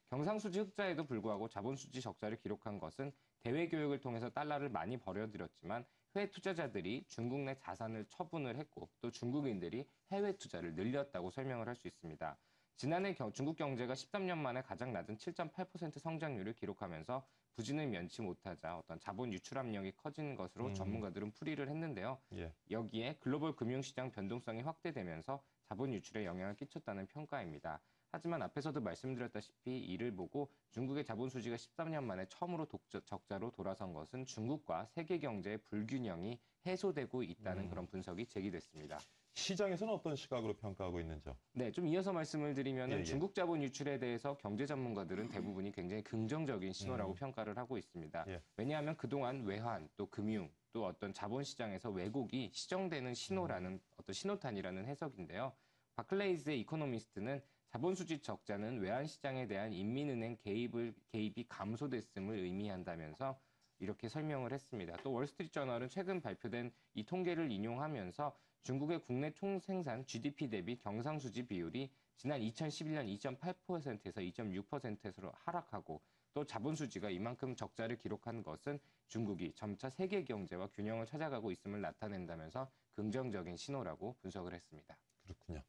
경상수지 흑자에도 불구하고 자본수지 적자를 기록한 것은 대외 교육을 통해서 달러를 많이 벌여들였지만 해외 투자자들이 중국 내 자산을 처분을 했고 또 중국인들이 해외 투자를 늘렸다고 설명을 할 수 있습니다. 지난해 중국 경제가 13년 만에 가장 낮은 7.8% 성장률을 기록하면서 부진을 면치 못하자 어떤 자본 유출 압력이 커진 것으로 전문가들은 풀이를 했는데요. 예. 여기에 글로벌 금융시장 변동성이 확대되면서 자본 유출에 영향을 끼쳤다는 평가입니다. 하지만 앞에서도 말씀드렸다시피 이를 보고 중국의 자본 수지가 13년 만에 처음으로 적자로 돌아선 것은 중국과 세계 경제의 불균형이 해소되고 있다는 그런 분석이 제기됐습니다. 시장에서는 어떤 시각으로 평가하고 있는지요? 네, 좀 이어서 말씀을 드리면 예, 예. 중국 자본 유출에 대해서 경제 전문가들은 대부분이 굉장히 긍정적인 신호라고 평가를 하고 있습니다. 예. 왜냐하면 그동안 외환, 또 금융, 또 어떤 자본시장에서 왜곡이 시정되는 신호라는 어떤 신호탄이라는 해석인데요. 바클레이즈의 이코노미스트는 자본수지 적자는 외환시장에 대한 인민은행 개입이 감소됐음을 의미한다면서 이렇게 설명을 했습니다. 또 월스트리트저널은 최근 발표된 이 통계를 인용하면서 중국의 국내 총생산 GDP 대비 경상수지 비율이 지난 2011년 2.8%에서 2.6%로 하락하고 또 자본수지가 이만큼 적자를 기록한 것은 중국이 점차 세계 경제와 균형을 찾아가고 있음을 나타낸다면서 긍정적인 신호라고 분석을 했습니다. 그렇군요.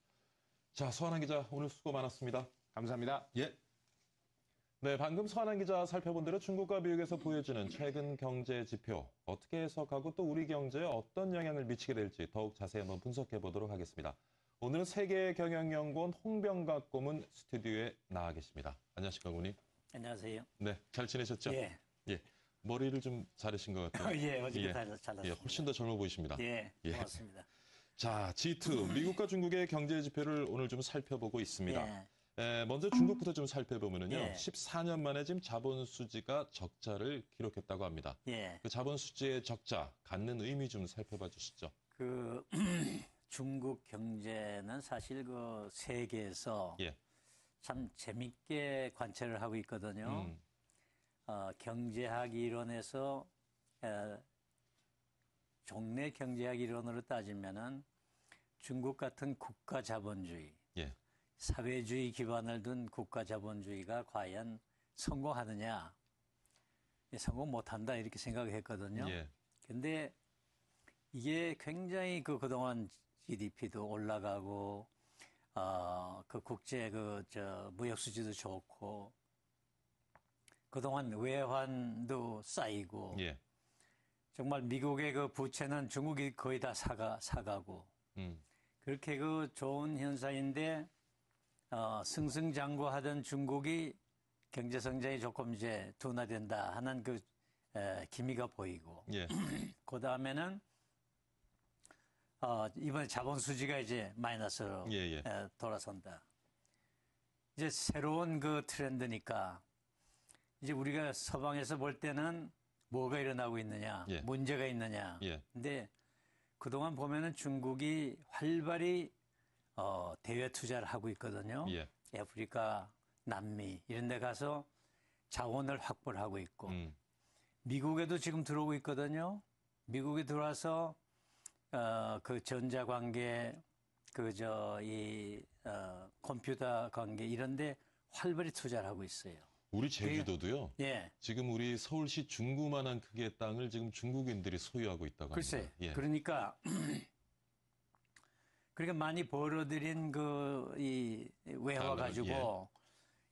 자, 서한한 기자 오늘 수고 많았습니다. 감사합니다. 예. 네, 방금 서한한 기자 살펴본 대로 중국과 미국에서 보여지는 최근 경제 지표 어떻게 해석하고 또 우리 경제에 어떤 영향을 미치게 될지 더욱 자세히 한번 분석해 보도록 하겠습니다. 오늘은 세계경영연구원 홍병각 고문 스튜디오에 나와 계십니다. 안녕하십니까, 고문님. 안녕하세요. 네, 잘 지내셨죠? 예. 예. 머리를 좀 자르신 것 같아요. 예, 어저께 잘랐습니다. 예, 훨씬 더 젊어 보이십니다. 예, 고맙습니다. 자, G2, 미국과 중국의 경제 지표를 오늘 좀 살펴보고 있습니다. 예. 먼저 중국부터 좀 살펴보면요. 예. 14년 만에 지금 자본 수지가 적자를 기록했다고 합니다. 예. 그 자본 수지의 적자, 갖는 의미 좀 살펴봐 주시죠. 중국 경제는 사실 그 세계에서 예. 참 재밌게 관찰을 하고 있거든요. 경제학 이론에서 종래 경제학 이론으로 따지면은 중국 같은 국가 자본주의, 예. 사회주의 기반을 둔 국가 자본주의가 과연 성공하느냐, 성공 못한다 이렇게 생각했거든요. 예. 근데 이게 굉장히 그동안 GDP도 올라가고, 그 국제 무역 수지도 좋고, 그동안 외환도 쌓이고, 예. 정말 미국의 그 부채는 중국이 거의 다 사가고, 그렇게 그 좋은 현상인데, 승승장구하던 중국이 경제 성장이 조금 이제 둔화된다 하는 기미가 보이고, 예. 그 다음에는 이번에 자본 수지가 이제 마이너스로 돌아선다. 이제 새로운 그 트렌드니까 이제 우리가 서방에서 볼 때는 뭐가 일어나고 있느냐, 예. 문제가 있느냐. 예. 근데 그동안 보면은 중국이 활발히 대외 투자를 하고 있거든요. 예. 아프리카, 남미 이런 데 가서 자원을 확보를 하고 있고 미국에도 지금 들어오고 있거든요. 미국에 들어와서 그 전자 관계, 컴퓨터 관계 이런 데 활발히 투자를 하고 있어요. 우리 제주도도요. 예. 지금 우리 서울시 중구만한 크기의 땅을 지금 중국인들이 소유하고 있다고 합니다. 글쎄, 예. 그러니까 많이 벌어들인 이 외화 가지고 예.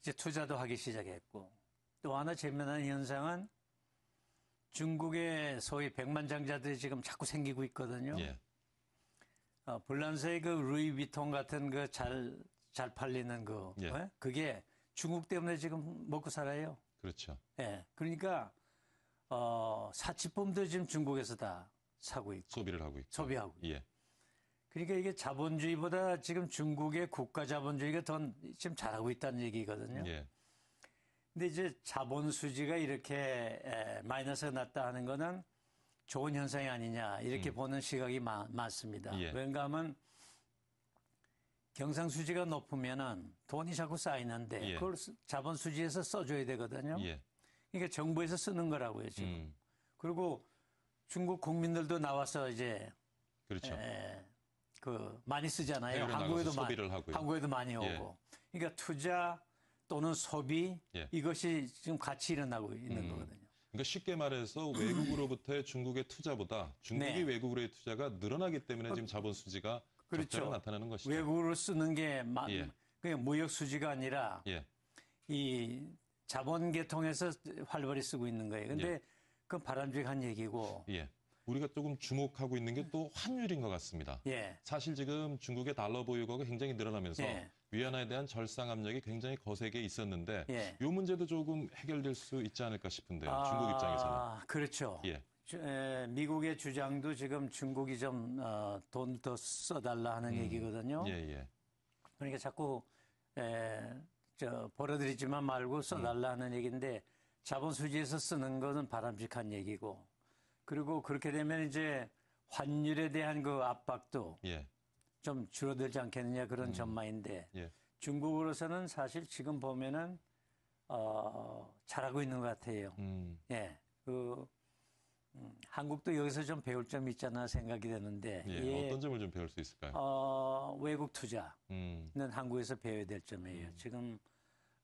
이제 투자도 하기 시작했고 또 하나 재미난 현상은 중국의 소위 백만장자들이 지금 자꾸 생기고 있거든요. 예. 불란서의 그 루이비통 같은 그 잘 팔리는 예. 그게 중국 때문에 지금 먹고 살아요. 그렇죠. 예. 그러니까 사치품도 지금 중국에서 다 사고 있고 소비를 하고 있고. 소비하고. 예. 그러니까 이게 자본주의보다 지금 중국의 국가 자본주의가 더 지금 잘하고 있다는 얘기거든요. 예. 근데 이제 자본 수지가 이렇게 마이너스가 났다 하는 거는 좋은 현상이 아니냐 이렇게 보는 시각이 많습니다. 예. 왜냐하면 경상 수지가 높으면은 돈이 자꾸 쌓이는데 예. 그걸 자본 수지에서 써줘야 되거든요. 예. 그러니까 정부에서 쓰는 거라고요 지금. 그리고 중국 국민들도 나와서 이제 그렇죠. 많이 쓰잖아요. 해외로 나가서 소비를 하고요. 한국에도 많이 오고. 예. 그러니까 투자 또는 소비 예. 이것이 지금 같이 일어나고 있는 거거든요. 그러니까 쉽게 말해서 외국으로부터의 중국의 투자보다 중국이 네. 외국으로의 투자가 늘어나기 때문에 지금 자본 수지가 그렇죠. 적자로 나타나는 것이죠. 외국으로 쓰는 게 예. 그냥 무역 수지가 아니라 예. 이 자본 계통에서 활발히 쓰고 있는 거예요. 근데 예. 그건 바람직한 얘기고. 예. 우리가 조금 주목하고 있는 게 또 환율인 것 같습니다. 예. 사실 지금 중국의 달러 보유고가 굉장히 늘어나면서 예. 위안화에 대한 절상 압력이 굉장히 거세게 있었는데 예. 이 문제도 조금 해결될 수 있지 않을까 싶은데요. 중국 입장에서는. 그렇죠. 예. 미국의 주장도 지금 중국이 좀 돈 더 써달라 하는 얘기거든요. 예, 예. 그러니까 자꾸 벌어들이지만 말고 써달라는 얘기인데 자본 수지에서 쓰는 것은 바람직한 얘기고 그리고 그렇게 되면 이제 환율에 대한 그 압박도 예. 좀 줄어들지 않겠느냐 그런 전망인데 예. 중국으로서는 사실 지금 보면은 잘하고 있는 것 같아요. 예. 한국도 여기서 좀 배울 점이 있잖아 생각이 되는데 예. 어떤 점을 좀 배울 수 있을까요? 외국 투자는 한국에서 배워야 될 점이에요. 지금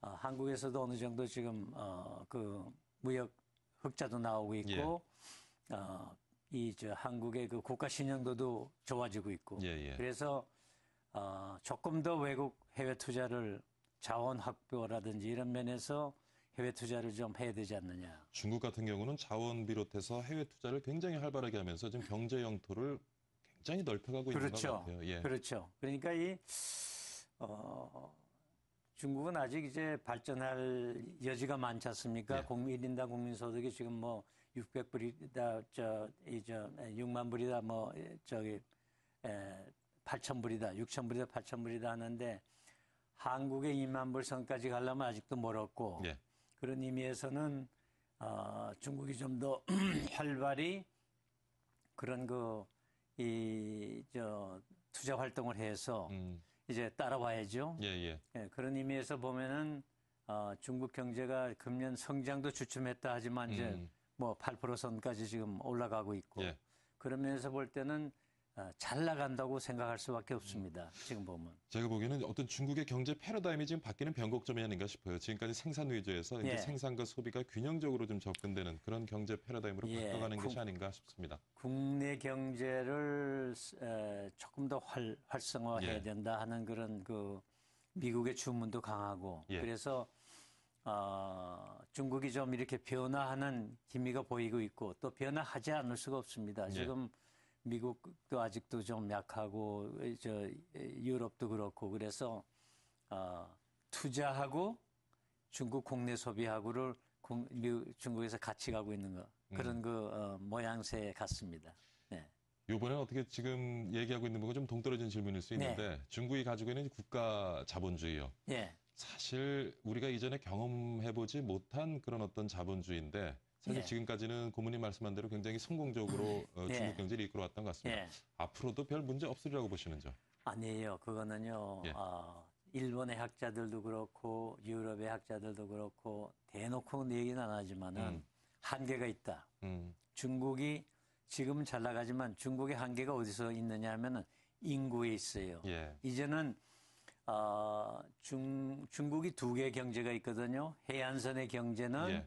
한국에서도 어느 정도 지금 그 무역 흑자도 나오고 있고 한국의 그 국가 신용도도 좋아지고 있고 예, 예. 그래서 조금 더 외국 해외 투자를 자원 확보라든지 이런 면에서 해외 투자를 좀 해야 되지 않느냐. 중국 같은 경우는 자원 비롯해서 해외 투자를 굉장히 활발하게 하면서 지금 경제 영토를 굉장히 넓혀가고 있는 것 같아요. 예. 그렇죠. 그러니까 중국은 아직 이제 발전할 여지가 많지 않습니까? 예. 1인당 국민소득이 지금 뭐 600불이다, 6만 불이다, 8,000불이다, 6,000불이다, 8,000불이다 하는데 한국의 2만 불 선까지 가려면 아직도 멀었고 예. 그런 의미에서는 중국이 좀 더 활발히 그런 투자 활동을 해서 이제 따라와야죠. 예. 그런 의미에서 보면은 중국 경제가 금년 성장도 주춤했다 하지만 이제 뭐 8% 선까지 지금 올라가고 있고 예. 그런 면에서 볼 때는 잘 나간다고 생각할 수밖에 없습니다. 지금 보면. 제가 보기에는 어떤 중국의 경제 패러다임이 지금 바뀌는 변곡점이 아닌가 싶어요. 지금까지 생산 위주에서 이제 생산과 소비가 균형적으로 좀 접근되는 그런 경제 패러다임으로 바꿔가는 것이 아닌가 싶습니다. 국내 경제를 조금 더 활성화해야 된다 하는 그런 미국의 주문도 강하고 그래서 중국이 좀 이렇게 변화하는 기미가 보이고 있고 또 변화하지 않을 수가 없습니다. 지금 미국도 아직도 좀 약하고 유럽도 그렇고 그래서 투자하고 중국 국내 소비하고를 중국에서 같이 가고 있는 그런 모양새 같습니다. 네. 이번에는 어떻게 지금 얘기하고 있는 거가 좀 동떨어진 질문일 수 있는데 중국이 가지고 있는 국가 자본주의요. 예. 사실 우리가 이전에 경험해보지 못한 그런 어떤 자본주의인데 사실 예. 지금까지는 고모님 말씀한 대로 굉장히 성공적으로 예. 중국 경제를 이끌어왔던 것 같습니다. 예. 앞으로도 별 문제 없으리라고 보시는죠? 아니에요. 그거는요. 예. 일본의 학자들도 그렇고 유럽의 학자들도 그렇고 대놓고 얘기는 안 하지만은 한계가 있다. 중국이 지금은 잘 나가지만 중국의 한계가 어디서 있느냐 하면은 인구에 있어요. 예. 이제는 중국이 두 개의 경제가 있거든요. 해안선의 경제는 예.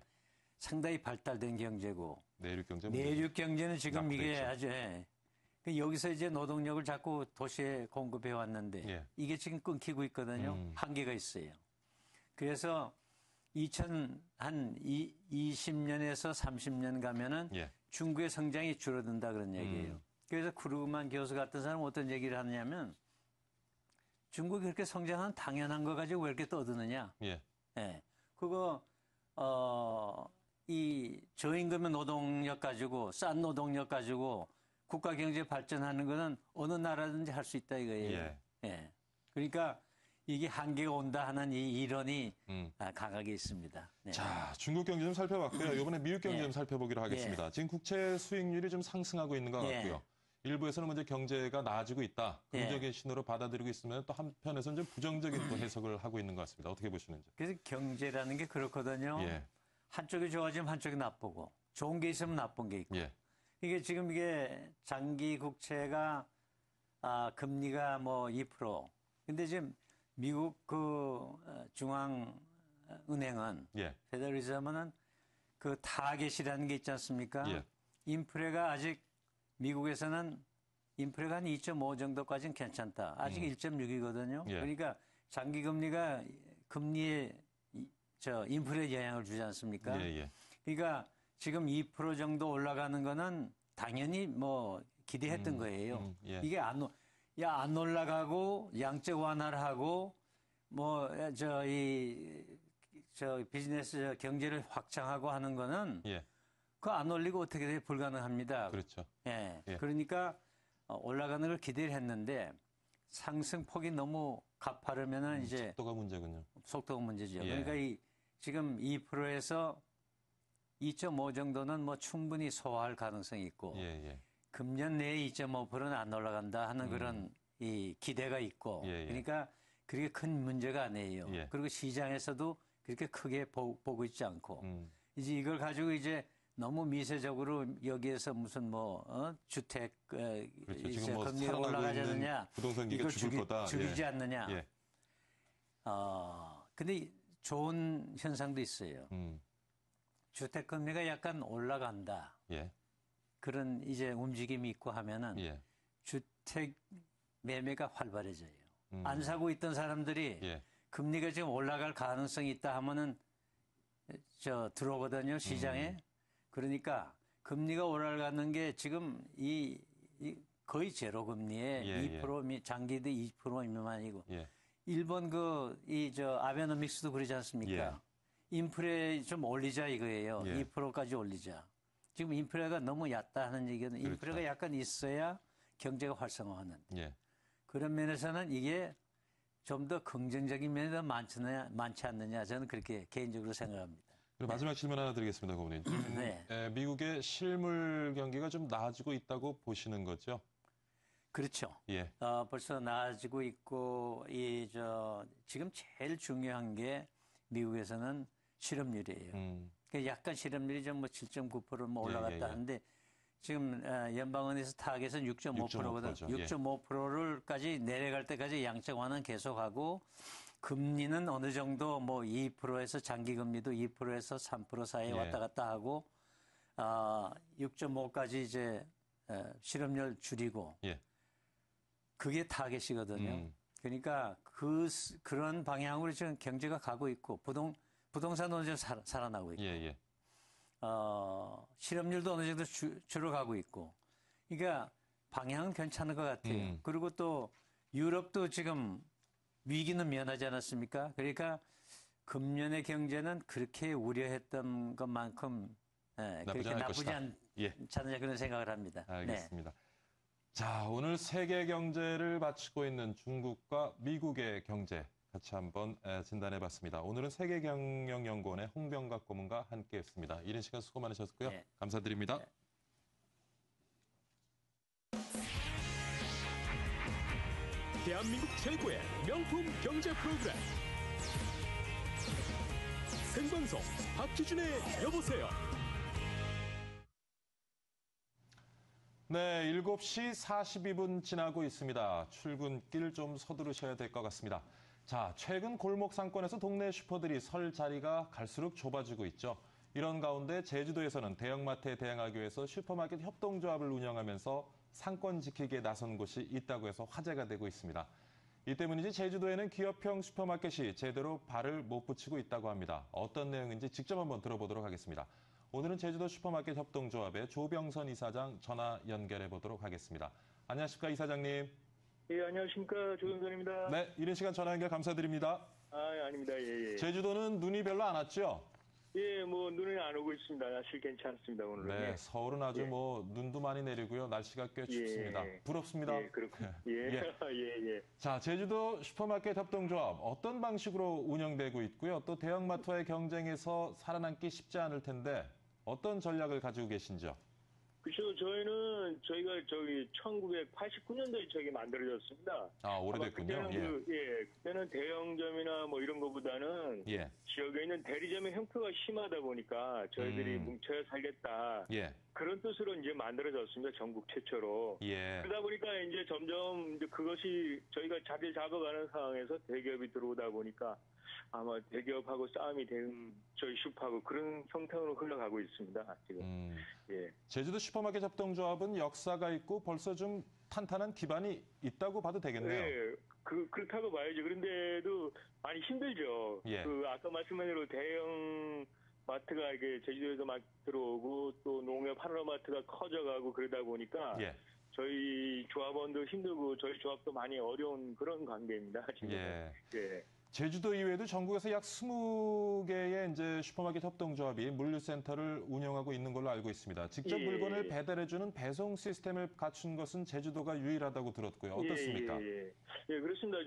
상당히 발달된 경제고 내륙 경제 내륙 경제는 지금 낙후돼 이게 있죠. 아주 여기서 이제 노동력을 자꾸 도시에 공급해 왔는데 예. 이게 지금 끊기고 있거든요. 한계가 있어요. 그래서 20년에서 30년 가면은 예. 중국의 성장이 줄어든다 그런 얘기예요. 그래서 크루그만 교수 같은 사람은 어떤 얘기를 하냐면 중국이 그렇게 성장하는 당연한 거 가지고 왜 이렇게 떠드느냐. 예. 예. 그거 이 저임금의 노동력 가지고 싼 노동력 가지고 국가 경제 발전하는 거는 어느 나라든지 할 수 있다 이거예요. 예. 예. 그러니까 이게 한계가 온다 하는 이 이론이 강하게 있습니다. 네. 자, 중국 경제 좀 살펴봤고요. 이번에 미국 경제 좀 살펴보기로 하겠습니다. 지금 국채 수익률이 좀 상승하고 있는 것 같고요. 일부에서는 먼저 경제가 나아지고 있다. 긍정적인 신호로 받아들이고 있으면 또 한편에서는 좀 부정적인 또 해석을 하고 있는 것 같습니다. 어떻게 보시는지. 그래서 경제라는 게 그렇거든요. 한쪽이 좋아지면 한쪽이 나쁘고 좋은 게 있으면 나쁜 게 있고. 이게 지금 이게 장기 국채가 금리가 뭐 2%. 근데 지금 미국 그 중앙은행은 페더럴 리저브는 그 타겟이라는 게 있지 않습니까? 인플레가 아직 미국에서는 인플레가 한 2.5 정도까지는 괜찮다. 아직 1.6이거든요. 그러니까 장기 금리가 금리에 인플레 영향을 주지 않습니까? 그러니까 지금 2% 정도 올라가는 거는 당연히 뭐 기대했던 거예요. 이게 안 올라가고 양적 완화를 하고 뭐 비즈니스 경제를 확장하고 하는 거는 그거 안 올리고 어떻게 돼 불가능합니다. 그렇죠. 그러니까 올라가는 걸 기대를 했는데 상승폭이 너무 가파르면은 이제 속도가 문제군요. 속도가 문제죠. 그러니까 지금 2%에서 2.5 정도는 뭐 충분히 소화할 가능성이 있고 금년 내에 2.5%는 안 올라간다 하는 그런 이 기대가 있고 그러니까 그렇게 큰 문제가 아니에요. 그리고 시장에서도 그렇게 크게 보고 있지 않고 이제 이걸 가지고 이제 너무 미세적으로 여기에서 무슨 주택 지금 뭐 금리가 올라가자느냐 부동산 기가 죽을 거다. 줄이지 않느냐. 근데 좋은 현상도 있어요. 주택 금리가 약간 올라간다. 그런 이제 움직임이 있고 하면은 주택 매매가 활발해져요. 안 사고 있던 사람들이 금리가 지금 올라갈 가능성이 있다 하면은 들어오거든요, 시장에. 그러니까 금리가 올라가는 게 지금 거의 제로 금리에 2% 장기도 2% 미만이고 일본 아베노믹스도 그러지 않습니까? 인플레 좀 올리자 이거예요. 2%까지 올리자. 지금 인플레가 너무 얕다 하는 얘기는 인플레가 약간 있어야 경제가 활성화하는데 그런 면에서는 이게 좀 더 긍정적인 면이 더 많지 않느냐 저는 그렇게 개인적으로 생각합니다. 그리고 마지막 질문 하나 드리겠습니다, 고모님. 미국의 실물 경기가 좀 나아지고 있다고 보시는 거죠? 그렇죠. 벌써 나아지고 있고 지금 제일 중요한 게 미국에서는 실업률이에요. 약간 실업률이 좀 7.9% 뭐 올라갔다 하는데 지금 연방은행에서 타겟은 6.5%거든. 6.5%까지 내려갈 때까지 양적 완화는 계속하고 금리는 어느 정도 2%에서 장기 금리도 2%에서 3% 사이에 왔다 갔다 하고 6.5까지 이제 실업률 줄이고 그게 타겟이거든요. 그러니까 그런 방향으로 지금 경제가 가고 있고 부동산은 어느 정도 살아나고 있고 실업률도 어느 정도 줄어가고 있고 그러니까 방향은 괜찮은 것 같아요. 그리고 또 유럽도 지금 위기는 면하지 않았습니까? 그러니까 금년의 경제는 그렇게 우려했던 것만큼 그렇게 나쁘지 않지 그런 생각을 합니다. 알겠습니다. 자, 오늘 세계 경제를 바치고 있는 중국과 미국의 경제 같이 한번 진단해봤습니다. 오늘은 세계경영연구원의 홍병각 고문과 함께했습니다. 이른 시간 수고 많으셨고요. 네. 감사드립니다. 네. 대한민국 최고의 명품 경제 프로그램 생방송 박희준의 여보세요. 네, 7시 42분 지나고 있습니다. 출근길 좀 서두르셔야 될 것 같습니다. 자, 최근 골목 상권에서 동네 슈퍼들이 설 자리가 갈수록 좁아지고 있죠. 이런 가운데 제주도에서는 대형마트에 대응하기 위해서 슈퍼마켓 협동조합을 운영하면서 상권 지키기에 나선 곳이 있다고 해서 화제가 되고 있습니다. 이 때문인지 제주도에는 기업형 슈퍼마켓이 제대로 발을 못 붙이고 있다고 합니다. 어떤 내용인지 직접 한번 들어보도록 하겠습니다. 오늘은 제주도 슈퍼마켓 협동조합의 조병선 이사장 전화 연결해 보도록 하겠습니다. 안녕하십니까, 이사장님. 예, 안녕하십니까, 조병선입니다. 네, 이른 시간 전화 연결 감사드립니다. 아닙니다. 예. 제주도는 눈이 별로 안 왔죠? 예, 뭐 눈은 안 오고 있습니다. 사실 괜찮습니다, 오늘은. 네, 서울은 아주 예. 눈도 많이 내리고요. 날씨가 꽤 춥습니다. 부럽습니다. 예, 그렇군요. 예. 자, 제주도 슈퍼마켓 협동조합 어떤 방식으로 운영되고 있고요. 또 대형마트와의 경쟁에서 살아남기 쉽지 않을 텐데 어떤 전략을 가지고 계신지요? 그렇죠. 저희가 1989년도에 저기 만들어졌습니다. 아, 오래됐군요. 그때는 대형점이나 뭐 이런 거보다는 지역에 있는 대리점의 형태가 심하다 보니까 저희들이 뭉쳐야 살겠다. 그런 뜻으로 이제 만들어졌습니다. 전국 최초로. 그러다 보니까 이제 점점 이제 그것이 저희가 자리 잡아가는 상황에서 대기업이 들어오다 보니까 아마 대기업하고 싸움이 된 저희 슈퍼하고 그런 형태로 흘러가고 있습니다. 지금. 제주도 슈퍼마켓 협동조합은 역사가 있고 벌써 좀 탄탄한 기반이 있다고 봐도 되겠네요. 네, 그렇다고 봐야죠. 그런데도 많이 힘들죠. 아까 말씀한 대로 대형 마트가 이게 제주도에서 막 들어오고 또 농협 하나로마트가 커져가고 그러다 보니까 저희 조합원도 힘들고 저희 조합도 많이 어려운 그런 관계입니다. 지금. 제주도 이외에도 전국에서 약 20개의 이제 슈퍼마켓 협동조합이 물류센터를 운영하고 있는 걸로 알고 있습니다. 직접 물건을 배달해주는 배송 시스템을 갖춘 것은 제주도가 유일하다고 들었고요. 어떻습니까? 그렇습니다.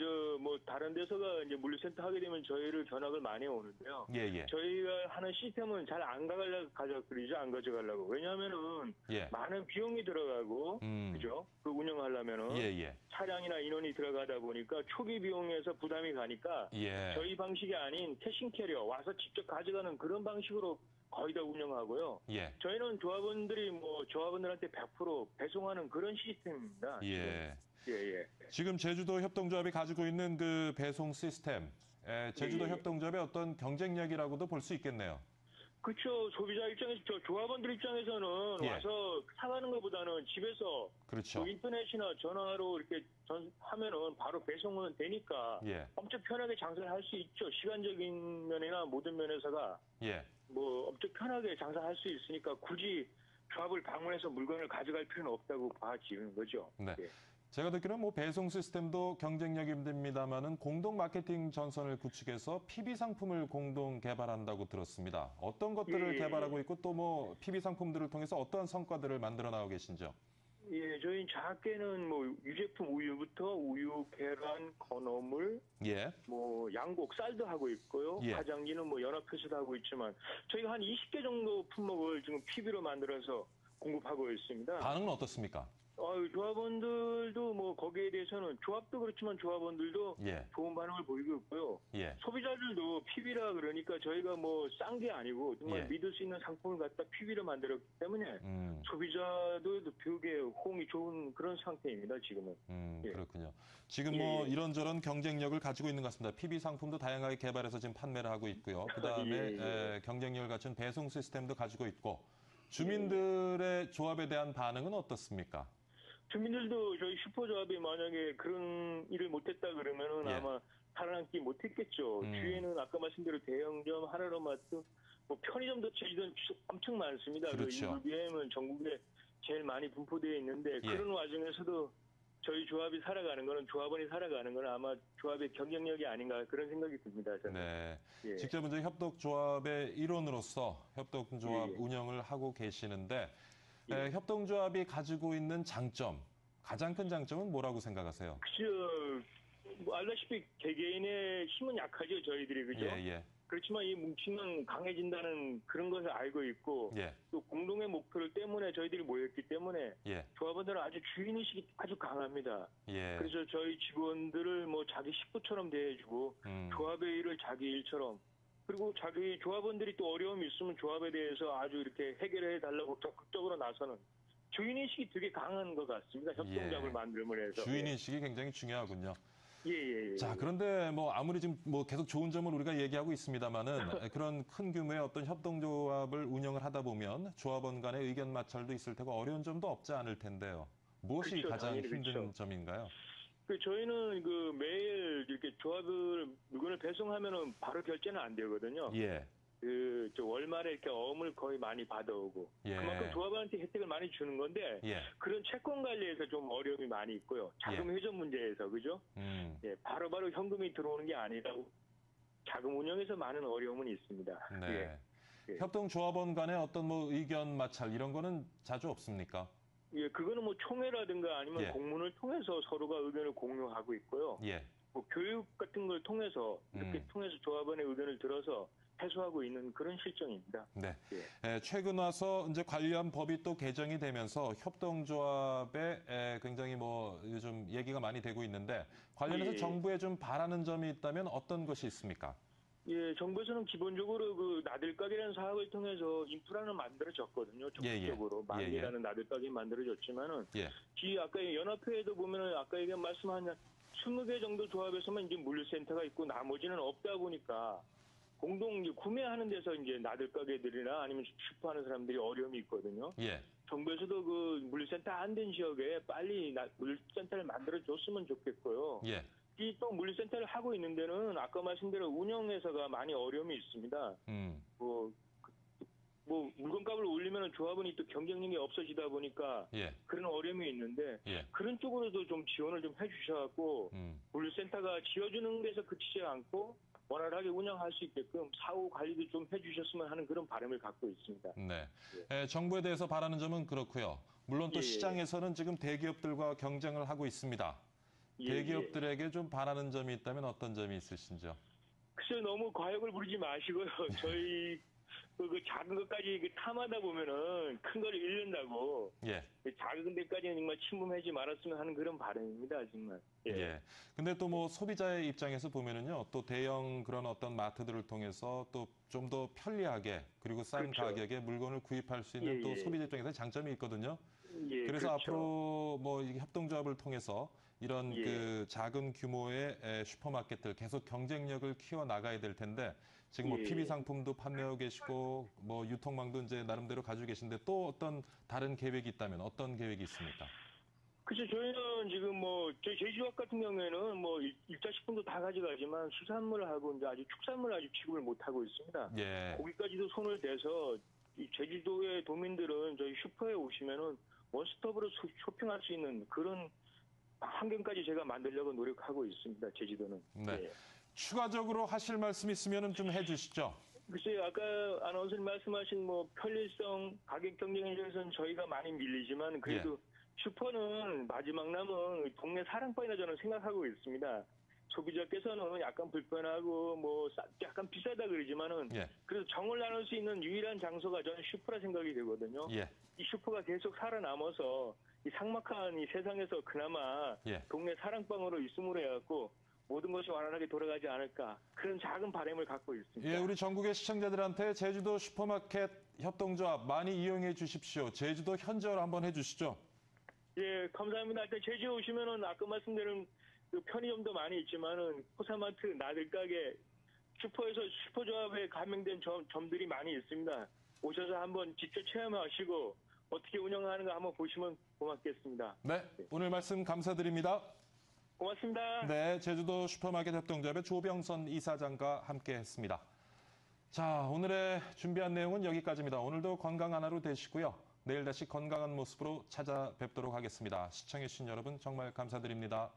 다른 데서가 이제 물류센터 하게 되면 저희를 견학을 많이 오는데요. 저희가 하는 시스템은 잘 안 가져가려고. 왜냐하면은 많은 비용이 들어가고, 그죠? 그 운영하려면은 차량이나 인원이 들어가다 보니까 초기 비용에서 부담이 가니까. 저희 방식이 아닌 캐싱 캐리어 와서 직접 가져가는 그런 방식으로 거의 다 운영하고요. 저희는 조합원들한테 100% 배송하는 그런 시스템입니다. 지금 제주도 협동조합이 가지고 있는 그 배송 시스템, 제주도 협동조합의 어떤 경쟁력이라고도 볼 수 있겠네요. 그렇죠. 소비자 입장에서, 조합원들 입장에서는 와서 사가는 것보다는 집에서 인터넷이나 전화로 이렇게 하면은 바로 배송은 되니까 엄청 편하게 장사를 할 수 있죠. 시간적인 면이나 모든 면에서가 엄청 편하게 장사할 수 있으니까 굳이 조합을 방문해서 물건을 가져갈 필요는 없다고 봐지는 거죠. 제가 듣기로는 배송 시스템도 경쟁력이 힘듭니다만은 공동 마케팅 전선을 구축해서 PB 상품을 공동 개발한다고 들었습니다. 어떤 것들을 개발하고 있고 또 PB 상품들을 통해서 어떠한 성과들을 만들어 나가고 계신지요? 저희는 작게는 유제품 우유부터 우유, 계란, 건어물, 양곡, 쌀도 하고 있고요. 화장지는 연합회사도 하고 있지만 저희가 한 20개 정도 품목을 지금 PB로 만들어서 공급하고 있습니다. 반응은 어떻습니까? 조합원들도 거기에 대해서는 조합도 그렇지만 조합원들도 좋은 반응을 보이고 있고요. 소비자들도 PB라 그러니까 저희가 싼 게 아니고 정말 믿을 수 있는 상품을 갖다 PB로 만들었기 때문에 소비자도 되게 호응이 좋은 그런 상태입니다. 지금은. 그렇군요. 지금 이런저런 경쟁력을 가지고 있는 것 같습니다. PB 상품도 다양하게 개발해서 지금 판매를 하고 있고요. 그다음에 경쟁력을 갖춘 배송 시스템도 가지고 있고 주민들의 조합에 대한 반응은 어떻습니까? 주민들도 저희 슈퍼조합이 만약에 그런 일을 못했다 그러면은 아마 살아남기 못했겠죠. 주위에는 아까 말씀대로 대형점, 하나로마트, 편의점도 제주도는 엄청 많습니다. 인구 비하면 전국에 제일 많이 분포되어 있는데 그런 와중에서도 저희 조합이 살아가는 거는 조합원이 살아가는 거는 아마 조합의 경쟁력이 아닌가 그런 생각이 듭니다. 저는. 직접 이제 협동조합의 일원으로서 협동조합 운영을 하고 계시는데 협동조합이 가지고 있는 장점, 가장 큰 장점은 뭐라고 생각하세요? 뭐 알다시피 개개인의 힘은 약하죠, 저희들이. 그죠? 그렇지만 이 뭉치면 강해진다는 그런 것을 알고 있고 또 공동의 목표를 때문에 저희들이 모였기 때문에 조합원들은 아주 주인의식이 아주 강합니다. 그래서 저희 직원들을 뭐 자기 식구처럼 대해주고 조합의 일을 자기 일처럼, 그리고 자기 조합원들이 또 어려움이 있으면 조합에 대해서 아주 이렇게 해결해 달라고 적극적으로 나서는 주인의식이 되게 강한 것 같습니다. 협동조합을 만들므로 해서. 주인의식이 굉장히 중요하군요. 예. 자, 그런데 뭐 아무리 지금 뭐 계속 좋은 점을 우리가 얘기하고 있습니다만은 그런 큰 규모의 어떤 협동조합을 운영을 하다 보면 조합원 간의 의견 마찰도 있을 테고 어려운 점도 없지 않을 텐데요. 무엇이 그렇죠, 가장 힘든 그렇죠. 점인가요? 저희는 매일 이렇게 조합을 물건을 배송하면은 바로 결제는 안 되거든요. 월말에 이렇게 어음을 거의 많이 받아오고 그만큼 조합원한테 혜택을 많이 주는 건데 그런 채권 관리에서 좀 어려움이 많이 있고요. 자금 회전 문제에서 그죠? 바로바로 현금이 들어오는 게 아니라 자금 운영에서 많은 어려움은 있습니다. 협동조합원 간의 어떤 뭐 의견 마찰 이런 거는 자주 없습니까? 그거는 뭐 총회라든가 아니면 공문을 통해서 서로가 의견을 공유하고 있고요. 뭐 교육 같은 걸 통해서 이렇게 통해서 조합원의 의견을 들어서 해소하고 있는 그런 실정입니다. 최근 와서 이제 관련 법이 또 개정이 되면서 협동조합에 굉장히 뭐 요즘 얘기가 많이 되고 있는데 관련해서 정부에 좀 바라는 점이 있다면 어떤 것이 있습니까? 정부에서는 기본적으로 그 나들가게라는 사업을 통해서 인프라는 만들어졌거든요. 적극적으로 만이라는 나들가게 만들어졌지만은 아까 연합회에도 보면은 아까 말씀한 20개 정도 조합에서만 이제 물류센터가 있고 나머지는 없다 보니까 공동 구매하는 데서 이제 나들가게들이나 아니면 슈퍼하는 사람들이 어려움이 있거든요. 정부에서도 그 물류센터 안 된 지역에 빨리 물류센터를 만들어줬으면 좋겠고요. 이 또 물류센터를 하고 있는 데는 아까 말씀대로 운영에서가 많이 어려움이 있습니다. 뭐 물건값을 올리면 조합원이 또 경쟁력이 없어지다 보니까 그런 어려움이 있는데 그런 쪽으로도 좀 지원을 좀 해주셔갖고 물류센터가 지어주는 데서 그치지 않고 원활하게 운영할 수 있게끔 사후 관리도 좀 해주셨으면 하는 그런 바람을 갖고 있습니다. 정부에 대해서 바라는 점은 그렇고요. 물론 또 시장에서는 지금 대기업들과 경쟁을 하고 있습니다. 대기업들에게 좀 바라는 점이 있다면 어떤 점이 있으신지요? 글쎄요, 너무 과욕을 부리지 마시고요. 저희 그 작은 것까지 탐하다 보면은 큰 걸 잃는다고. 작은 데까지는 정말 침범하지 말았으면 하는 그런 바람입니다, 정말. 근데 또 뭐 소비자의 입장에서 보면은요, 또 대형 그런 어떤 마트들을 통해서 또 좀 더 편리하게 그리고 싼 가격에 물건을 구입할 수 있는 또 소비자 입장에서 장점이 있거든요. 그래서 앞으로 뭐 이 협동조합을 통해서 이런 그 작은 규모의 슈퍼마켓들 계속 경쟁력을 키워 나가야 될 텐데 지금 뭐 PB 상품도 판매하고 계시고 뭐 유통망도 이제 나름대로 가지고 계신데 또 어떤 다른 계획이 있다면 어떤 계획이 있습니까? 그렇죠. 저희는 지금 뭐 저희 제주조합 같은 경우에는 뭐 일자식품도 다 가져가지만 수산물하고 이제 아직 축산물을 아직 취급을 못 하고 있습니다. 거기까지도 손을 대서 이 제주도의 도민들은 저희 슈퍼에 오시면은 원스톱으로 쇼핑할 수 있는 그런 환경까지 제가 만들려고 노력하고 있습니다. 제주도는. 추가적으로 하실 말씀 있으면 좀 해주시죠. 글쎄요, 아까 아나운서님 말씀하신 뭐 편리성, 가격 경쟁에서는 저희가 많이 밀리지만 그래도 슈퍼는 마지막 남은 동네 사랑방이라 저는 생각하고 있습니다. 소비자께서는 약간 불편하고 뭐 약간 비싸다 그러지만은 그래도 정을 나눌 수 있는 유일한 장소가 저는 슈퍼라 생각이 되거든요. 이 슈퍼가 계속 살아남아서 이 삭막한 이 세상에서 그나마 동네 사랑방으로 있음으로 해갖고 모든 것이 완전하게 돌아가지 않을까 그런 작은 바람을 갖고 있습니다. 우리 전국의 시청자들한테 제주도 슈퍼마켓 협동조합 많이 이용해 주십시오. 제주도 현지화를 한번 해주시죠. 감사합니다. 일단 제주에 오시면은 아까 말씀드린 그 편의점도 많이 있지만은 포사마트, 나들가게, 슈퍼에서 슈퍼조합에 가맹된 점들이 많이 있습니다. 오셔서 한번 직접 체험하시고 어떻게 운영하는가 한번 보시면 고맙겠습니다. 오늘 말씀 감사드립니다. 고맙습니다. 제주도 슈퍼마켓 협동조합의 조병선 이사장과 함께했습니다. 자, 오늘의 준비한 내용은 여기까지입니다. 오늘도 건강한 하루 되시고요. 내일 다시 건강한 모습으로 찾아뵙도록 하겠습니다. 시청해주신 여러분 정말 감사드립니다.